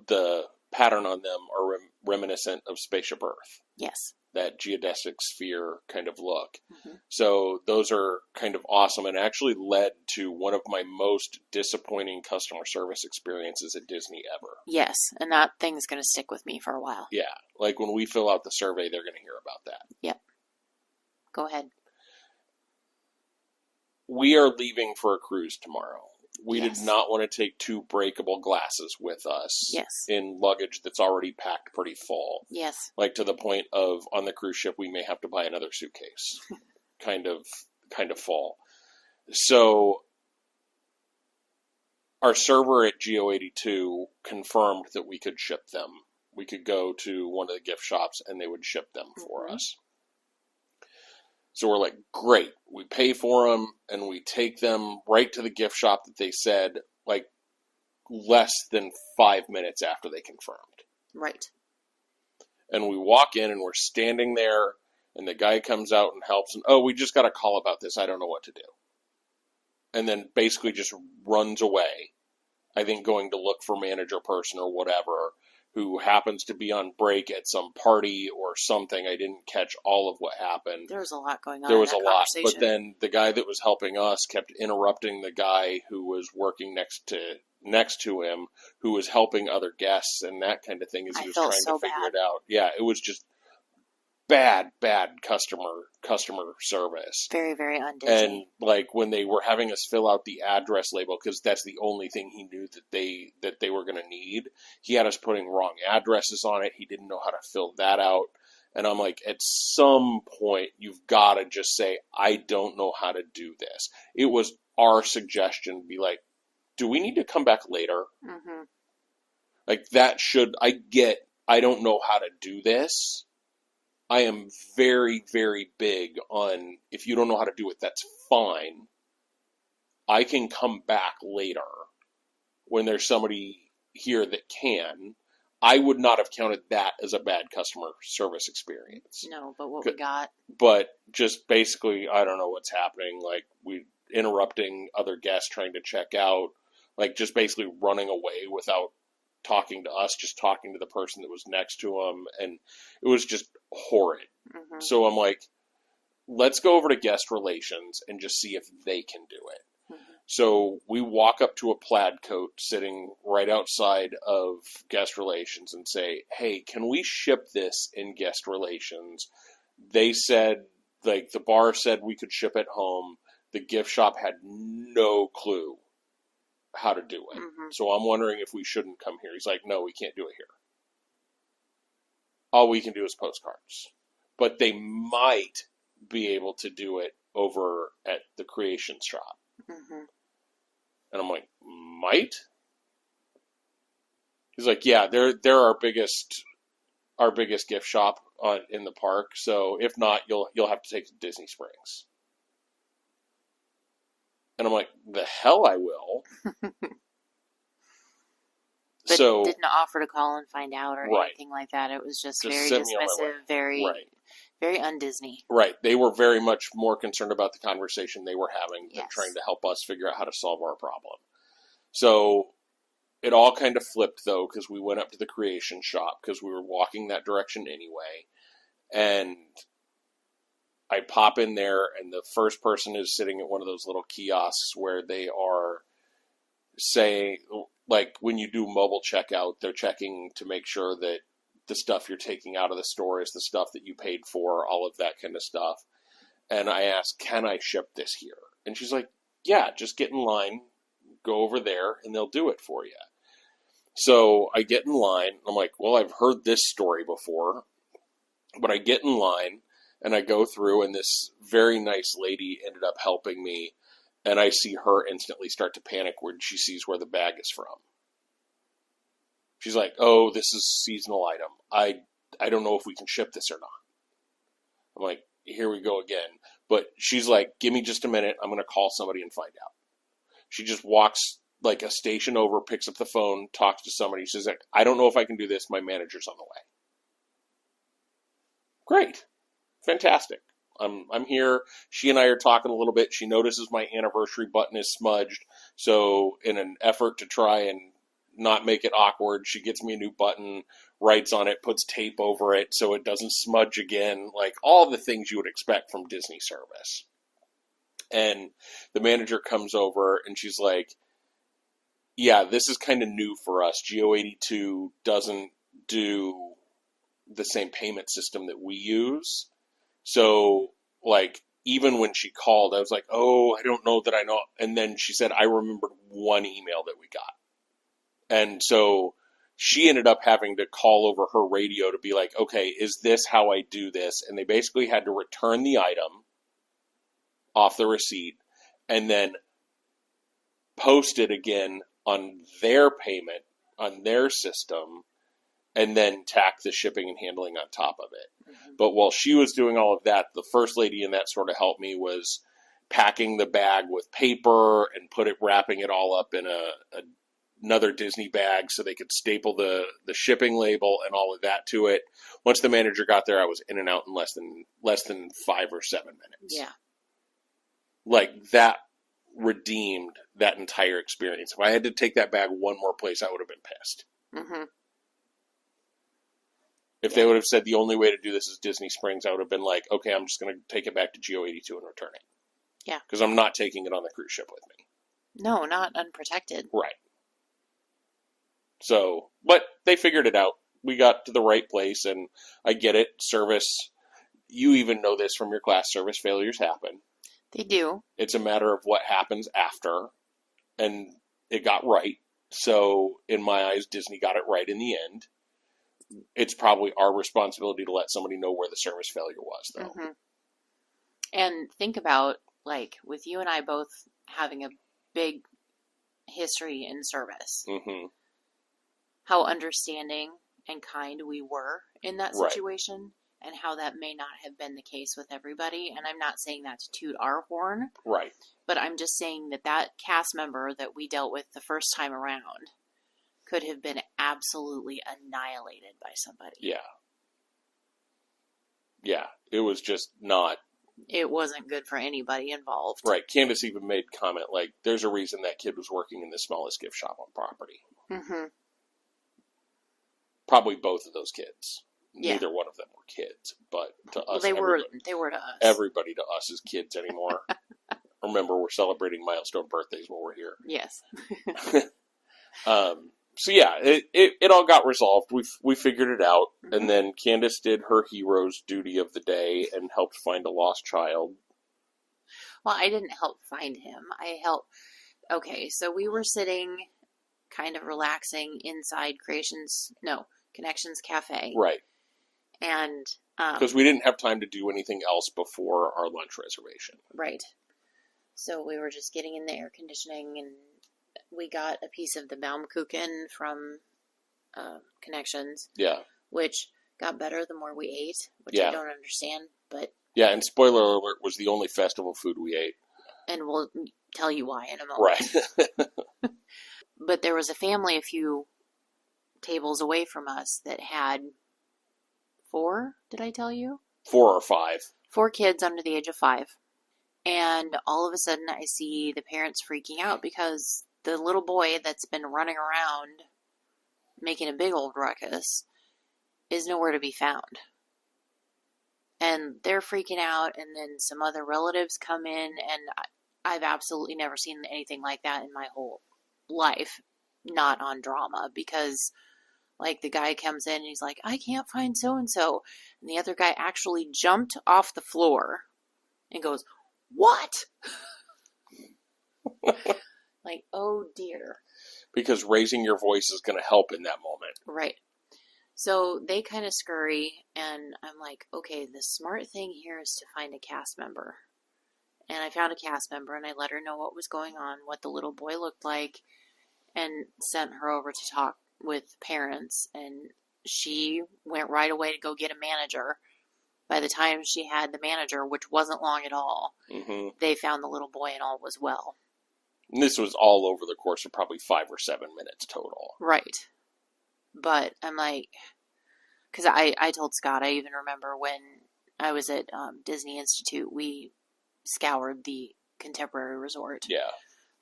the pattern on them are reminiscent of Spaceship Earth. Yes. That geodesic sphere kind of look. Mm-hmm. So those are kind of awesome and actually led to one of my most disappointing customer service experiences at Disney ever. Yes, and that thing's going to stick with me for a while. Yeah, like when we fill out the survey, they're going to hear about that. Yep. Go ahead. We are leaving for a cruise tomorrow. We did not want to take 2 breakable glasses with us in luggage that's already packed pretty full. Yes. Like to the point of on the cruise ship, we may have to buy another suitcase. kind of full. So our server at GEO-82 confirmed that we could ship them. We could go to one of the gift shops and they would ship them for us. So we're like, great. We pay for them and we take them right to the gift shop that they said, like, less than 5 minutes after they confirmed. Right. And we walk in and we're standing there and the guy comes out and helps. And, oh, we just got a call about this. I don't know what to do. And then basically just runs away. I think going to look for manager person or whatever, who happens to be on break at some party or something. I didn't catch all of what happened. There was a lot going on. There was a lot. But then the guy that was helping us kept interrupting the guy who was working next to him, who was helping other guests and that kind of thing as he was trying to figure it out. Yeah, it was just bad customer service. Very, very un-Disney. And like when they were having us fill out the address label, because that's the only thing he knew that they were going to need, he had us putting wrong addresses on it. He didn't know how to fill that out. And I'm like, at some point, you've got to just say, I don't know how to do this. It was our suggestion to be like, do we need to come back later? Mm-hmm. Like that I don't know how to do this. I am very, very big on, if you don't know how to do it, that's fine. I can come back later when there's somebody here that can. I would not have counted that as a bad customer service experience. No, but what we got. But just basically, I don't know what's happening. Like, we interrupting other guests trying to check out. Like, just basically running away without talking to us, just talking to the person that was next to him. And it was just horrid. Mm-hmm. So I'm like, let's go over to guest relations and just see if they can do it. Mm-hmm. So we walk up to a plaid coat sitting right outside of guest relations and say, hey, can we ship this in guest relations? They said, like, the bar said we could ship it home. The gift shop had no clue how to do it. Mm-hmm. So I'm wondering if we shouldn't come here. He's like, no, we can't do it here. All we can do is postcards. But they might be able to do it over at the creation shop. Mm-hmm. And I'm like, might? He's like, yeah, they're our biggest gift shop in the park. So if not, you'll have to take it to Disney Springs. And I'm like, the hell I will. But so didn't offer to call and find out or right. anything like that. It was just very send me on my way. dismissive, very, Right. very un-Disney. Right. They were very much more concerned about the conversation they were having than Yes. trying to help us figure out how to solve our problem. So it all kind of flipped, though, because we went up to the creation shop because we were walking that direction anyway. And I pop in there, and the first person is sitting at one of those little kiosks where they are saying, like, when you do mobile checkout, they're checking to make sure that the stuff you're taking out of the store is the stuff that you paid for, all of that kind of stuff. And I asked, can I ship this here? And she's like, yeah, just get in line, go over there, and they'll do it for you. So I get in line. I'm like, well, I've heard this story before. But I get in line, and I go through, and this very nice lady ended up helping me. And I see her instantly start to panic when she sees where the bag is from. She's like, oh, this is a seasonal item. I don't know if we can ship this or not. I'm like, here we go again. But she's like, give me just a minute. I'm going to call somebody and find out. She just walks like a station over, picks up the phone, talks to somebody. She's like, I don't know if I can do this. My manager's on the way. Great. Fantastic. I'm here. She and I are talking a little bit. She notices my anniversary button is smudged. So in an effort to try and not make it awkward, she gets me a new button, writes on it, puts tape over it so it doesn't smudge again. Like all the things you would expect from Disney service. And the manager comes over and she's like, yeah, this is kind of new for us. GEO-82 doesn't do the same payment system that we use. So, like, even when she called, I was like, oh, I don't know that I know. And then she said, I remembered one email that we got. And so she ended up having to call over her radio to be like, okay, is this how I do this? And they basically had to return the item off the receipt and then post it again on their payment, on their system, and then tack the shipping and handling on top of it. Mm-hmm. But while she was doing all of that, the first lady in that sort of helped me was packing the bag with paper and wrapping it all up in another Disney bag so they could staple the shipping label and all of that to it. Once the manager got there, I was in and out in less than 5 or 7 minutes. Yeah. Like that redeemed that entire experience. If I had to take that bag one more place, I would have been pissed. Mm-hmm. If they would have said the only way to do this is Disney Springs, I would have been like, okay, I'm just going to take it back to GEO-82 and return it. Yeah. Because I'm not taking it on the cruise ship with me. No, not unprotected. Right. So, but they figured it out. We got to the right place, and I get it. Service, you even know this from your class, service failures happen. They do. It's a matter of what happens after, and it got right. So, in my eyes, Disney got it right in the end. It's probably our responsibility to let somebody know where the service failure was, though. Mm-hmm. And think about, like, with you and I both having a big history in service, mm-hmm. how understanding and kind we were in that situation, right. and how that may not have been the case with everybody. And I'm not saying that to toot our horn, right? But I'm just saying that cast member that we dealt with the first time around could have been absolutely annihilated by somebody. Yeah. Yeah. It was just not. It wasn't good for anybody involved. Right. Candice even made comment like, there's a reason that kid was working in the smallest gift shop on property. Mm-hmm. Probably both of those kids. Yeah. Neither one of them were kids, but to us, they were to us. Everybody to us is kids anymore. Remember, we're celebrating milestone birthdays while we're here. Yes. So yeah, it all got resolved. We figured it out, mm-hmm. and then Candice did her hero's duty of the day and helped find a lost child. Well, I didn't help find him. I helped. Okay, so we were sitting, kind of relaxing inside Connections Cafe, right? And because we didn't have time to do anything else before our lunch reservation, right? So we were just getting in the air conditioning and. We got a piece of the Baumkuchen from Connections. Yeah. Which got better the more we ate, which I don't understand, but... Yeah, and spoiler alert, was the only festival food we ate. And we'll tell you why in a moment. Right. But there was a family a few tables away from us that had 4, did I tell you? 4 or 5. 4 kids under the age of 5. And all of a sudden I see the parents freaking out because the little boy that's been running around making a big old ruckus is nowhere to be found. And they're freaking out, and then some other relatives come in, and I've absolutely never seen anything like that in my whole life, not on drama, because like the guy comes in and he's like, I can't find so-and-so, and the other guy actually jumped off the floor and goes, what? Like, oh dear. Because raising your voice is going to help in that moment. Right. So they kind of scurry, and I'm like, okay, the smart thing here is to find a cast member. And I found a cast member, and I let her know what was going on, what the little boy looked like, and sent her over to talk with parents. And she went right away to go get a manager. By the time she had the manager, which wasn't long at all, they found the little boy and all was well. And this was all over the course of probably 5 or 7 minutes total. Right. But I'm like, because I told Scott, I even remember when I was at Disney Institute, we scoured the Contemporary Resort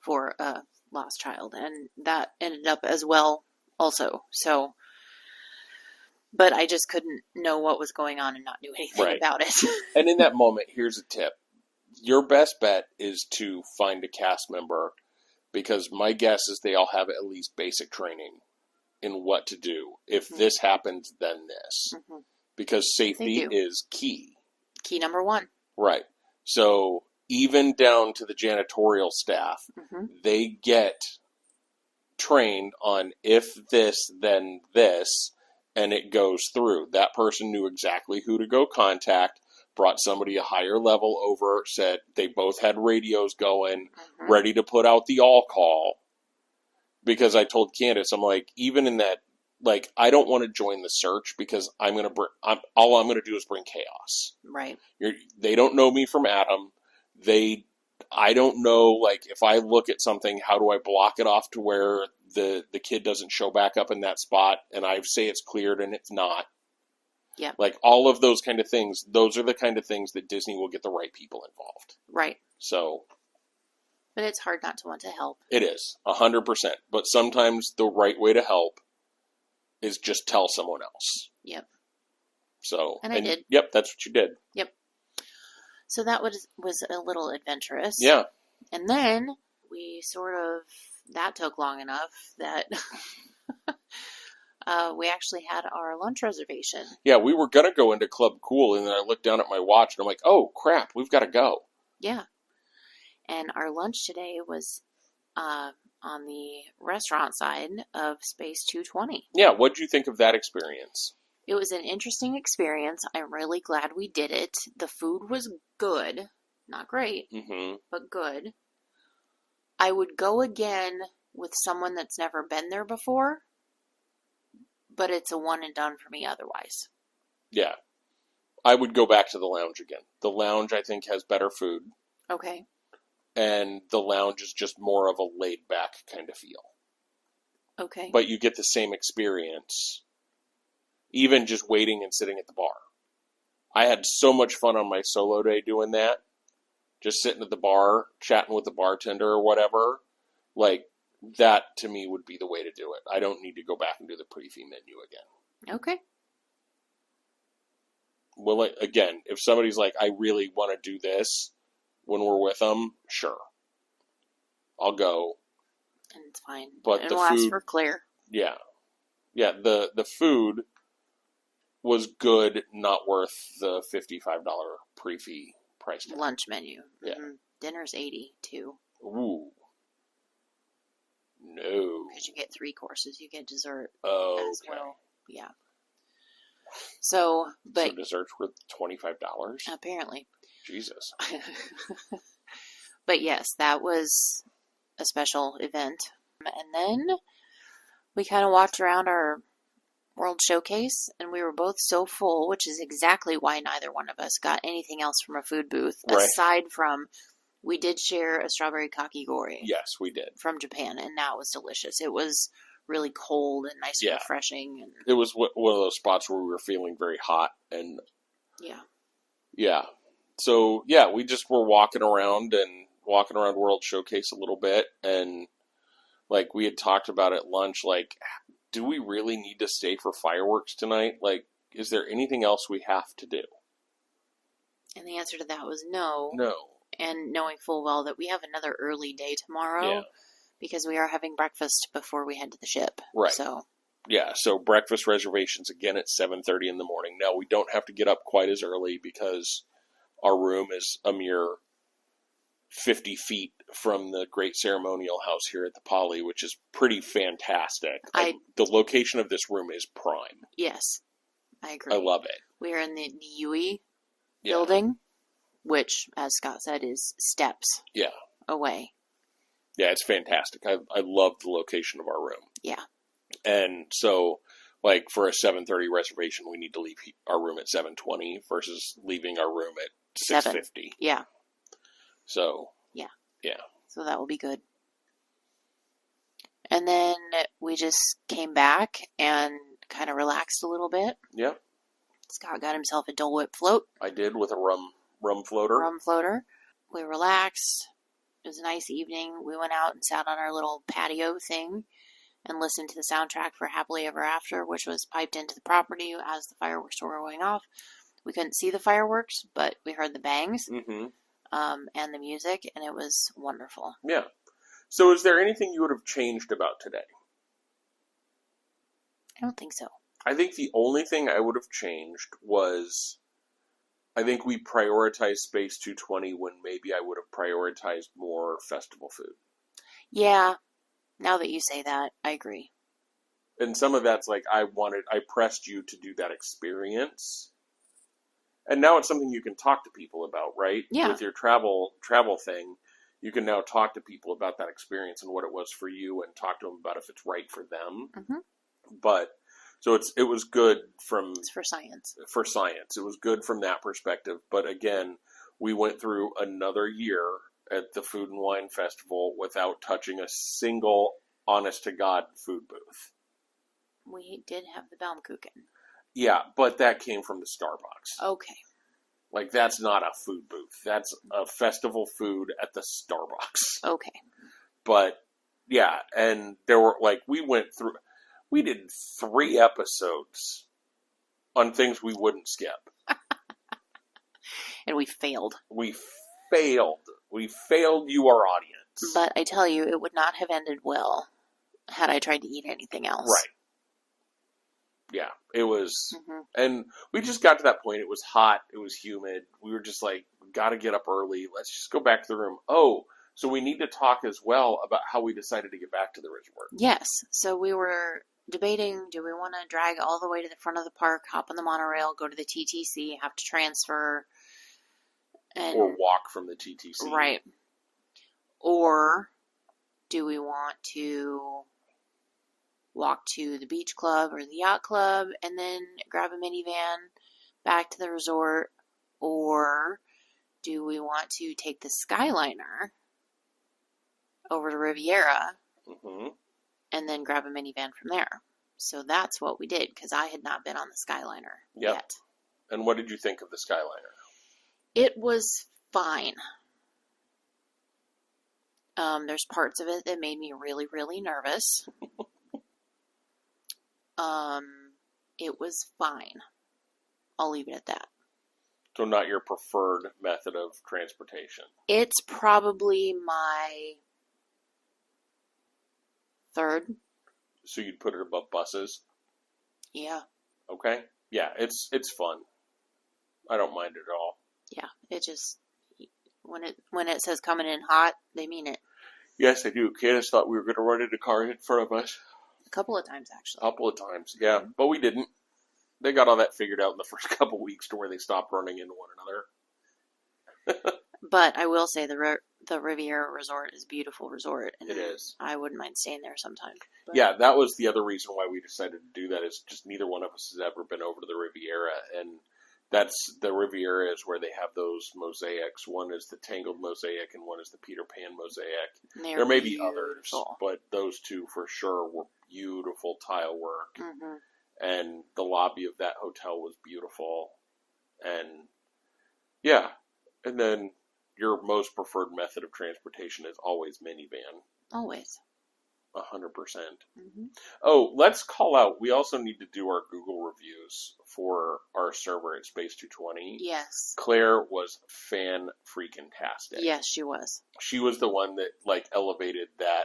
for a lost child. And that ended up as well also. So, but I just couldn't know what was going on and not do anything about it. And in that moment, here's a tip. Your best bet is to find a cast member, because my guess is they all have at least basic training in what to do. If this happens, then this. Because safety is key. Key number 1. Right. So even down to the janitorial staff, they get trained on if this, then this, and it goes through. That person knew exactly who to go contact, brought somebody a higher level over, said they both had radios going, ready to put out the all call. Because I told Candice, I'm like, even in that, like, I don't want to join the search because all I'm going to do is bring chaos. Right. They don't know me from Adam. I don't know, like, if I look at something, how do I block it off to where the kid doesn't show back up in that spot, and I say it's cleared and it's not. Yeah. Like, all of those kind of things, those are the kind of things that Disney will get the right people involved. Right. So. But it's hard not to want to help. It is, 100%. But sometimes the right way to help is just tell someone else. Yep. So. And I did. Yep, that's what you did. Yep. So that was a little adventurous. Yeah. And then we that took long enough that we actually had our lunch reservation. Yeah, we were going to go into Club Cool, and then I looked down at my watch, and I'm like, oh, crap, we've got to go. Yeah. And our lunch today was on the restaurant side of Space 220. Yeah, what'd you think of that experience? It was an interesting experience. I'm really glad we did it. The food was good. Not great, but good. I would go again with someone that's never been there before, but it's a one and done for me otherwise. Yeah. I would go back to the lounge again. The lounge, I think, has better food. Okay. And the lounge is just more of a laid-back kind of feel. Okay. But you get the same experience, even just waiting and sitting at the bar. I had so much fun on my solo day doing that. Just sitting at the bar, chatting with the bartender or whatever. Like, that to me would be the way to do it. I don't need to go back and do the preview menu again. Okay. Well, again, if somebody's like, I really want to do this when we're with them, sure. I'll go. And it's fine. But and the we'll food, ask for Claire. Yeah. Yeah, the food was good, not worth the $55 pre-fee price tag. Lunch menu. Yeah. Dinner's $80 too. Ooh. No. Because you get 3 courses. You get dessert as well. Yeah. So dessert's worth $25? Apparently. Jesus. But yes, that was a special event. And then we kind of walked around our World Showcase, and we were both so full, which is exactly why neither one of us got anything else from a food booth, aside from We did share a strawberry kakigori. Yes, we did. From Japan, and that was delicious. It was really cold and nice and refreshing. And it was one of those spots where we were feeling very hot. And yeah. So, yeah, we just were walking around World Showcase a little bit. And, like, we had talked about at lunch, like, do we really need to stay for fireworks tonight? Like, is there anything else we have to do? And the answer to that was no. No. And knowing full well that we have another early day tomorrow because we are having breakfast before we head to the ship. Right. So breakfast reservations again at 7:30 in the morning. Now, we don't have to get up quite as early because our room is a mere 50 feet from the Great Ceremonial House here at the Poly, which is pretty fantastic. The location of this room is prime. Yes, I agree. I love it. We are in the Yui building, which, as Scott said, is steps away. Yeah, it's fantastic. I love the location of our room. Yeah. And so, like, for a 7:30 reservation, we need to leave our room at 7:20 versus leaving our room at 6:50. Yeah. So. Yeah. Yeah. So that will be good. And then we just came back and kind of relaxed a little bit. Yep. Scott got himself a Dole Whip float. I did, with a rum floater. Rum floater. We relaxed. It was a nice evening. We went out and sat on our little patio thing and listened to the soundtrack for Happily Ever After, which was piped into the property as the fireworks were going off. We couldn't see the fireworks, but we heard the bangs and the music, and it was wonderful. Yeah. So is there anything you would have changed about today? I don't think so. I think the only thing I would have changed was, I think we prioritized Space 220 when maybe I would have prioritized more festival food. Yeah, now that you say that, I agree. And some of that's like, I pressed you to do that experience. And now it's something you can talk to people about, right? Yeah. With your travel thing, you can now talk to people about that experience and what it was for you and talk to them about if it's right for them. Mm-hmm. But, so it was good from... It's for science. For science. It was good from that perspective. But again, we went through another year at the Food and Wine Festival without touching a single honest-to-God food booth. We did have the Baumkuchen. Yeah, but that came from the Starbucks. Okay. Like, that's not a food booth. That's a festival food at the Starbucks. Okay. But, yeah, and there were, like, we did 3 episodes on things we wouldn't skip. And we failed. We failed. We failed you, our audience. But I tell you, it would not have ended well had I tried to eat anything else. Right. Yeah, it was, and we just got to that point. It was hot. It was humid. We were just like, got to get up early. Let's just go back to the room. Oh, so we need to talk as well about how we decided to get back to the resort. Yes. So we were debating, do we want to drag all the way to the front of the park, hop on the monorail, go to the TTC, have to transfer, or walk from the TTC. Right. Or do we want to walk to the beach club or the yacht club and then grab a minivan back to the resort? Or do we want to take the Skyliner over to Riviera and then grab a minivan from there? So that's what we did, because I had not been on the Skyliner yet. And what did you think of the Skyliner? It was fine. There's parts of it that made me really, really nervous. It was fine. I'll leave it at that. So not your preferred method of transportation? It's probably my third. So you'd put it above buses? Yeah. Okay. Yeah, it's fun. I don't mind it at all. Yeah, it just, when it says coming in hot, they mean it. Yes, I do. Candice thought we were going to run into cars in front of us. A couple of times, actually. A couple of times, yeah. But we didn't. They got all that figured out in the first couple weeks to where they stopped running into one another. But I will say the Riviera Resort is a beautiful resort. And it is. I wouldn't mind staying there sometime. But yeah, that was the other reason why we decided to do that, is just neither one of us has ever been over to the Riviera. And That's the Riviera is where they have those mosaics. One is the Tangled mosaic and one is the Peter Pan mosaic. There may be others, but those two for sure were beautiful tile work. Mm-hmm. And the lobby of that hotel was beautiful. And yeah, and then your most preferred method of transportation is always minivan. Always. 100%. Mm-hmm. Oh, let's call out. We also need to do our Google reviews for our server at Space 220. Yes. Claire was fan-freaking-tastic. Yes, she was. She was the one that, like, elevated that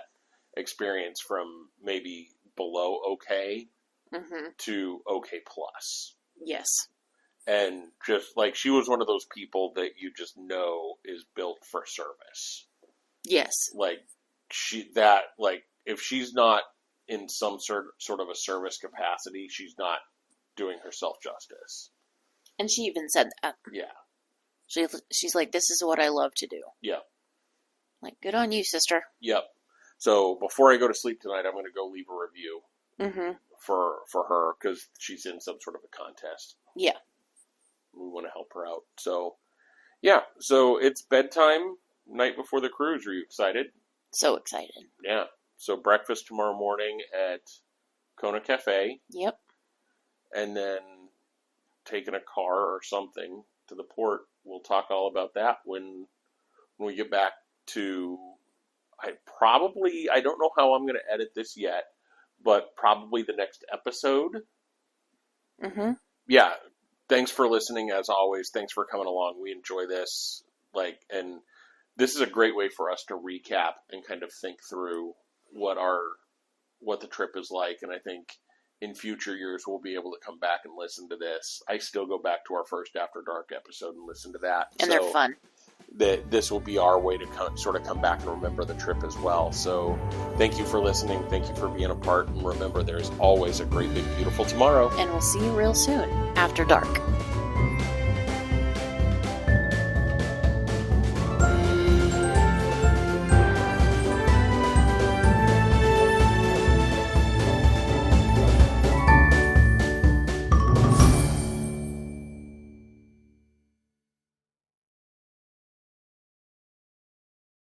experience from maybe below okay to okay plus. Yes. And just, like, she was one of those people that you just know is built for service. Yes. Like, if she's not in some sort of a service capacity, she's not doing herself justice. And she even said that. Yeah. She's like, this is what I love to do. Yeah. Like, good on you, sister. Yep. So before I go to sleep tonight, I'm going to go leave a review for her because she's in some sort of a contest. Yeah. We want to help her out. So, yeah. So it's bedtime, night before the cruise. Are you excited? So excited. Yeah. So breakfast tomorrow morning at Kona Cafe. Yep. And then taking a car or something to the port. We'll talk all about that when we get back to... I don't know how I'm going to edit this yet, but probably the next episode. Mm-hmm. Yeah. Thanks for listening, as always. Thanks for coming along. We enjoy this. And this is a great way for us to recap and kind of think through what the trip is like. And I think in future years, we'll be able to come back and listen to this. I still go back to our first After Dark episode and listen to that. And they're fun. This will be our way to sort of come back and remember the trip as well. So thank you for listening. Thank you for being a part. And remember, there's always a great, big, beautiful tomorrow. And we'll see you real soon. After Dark.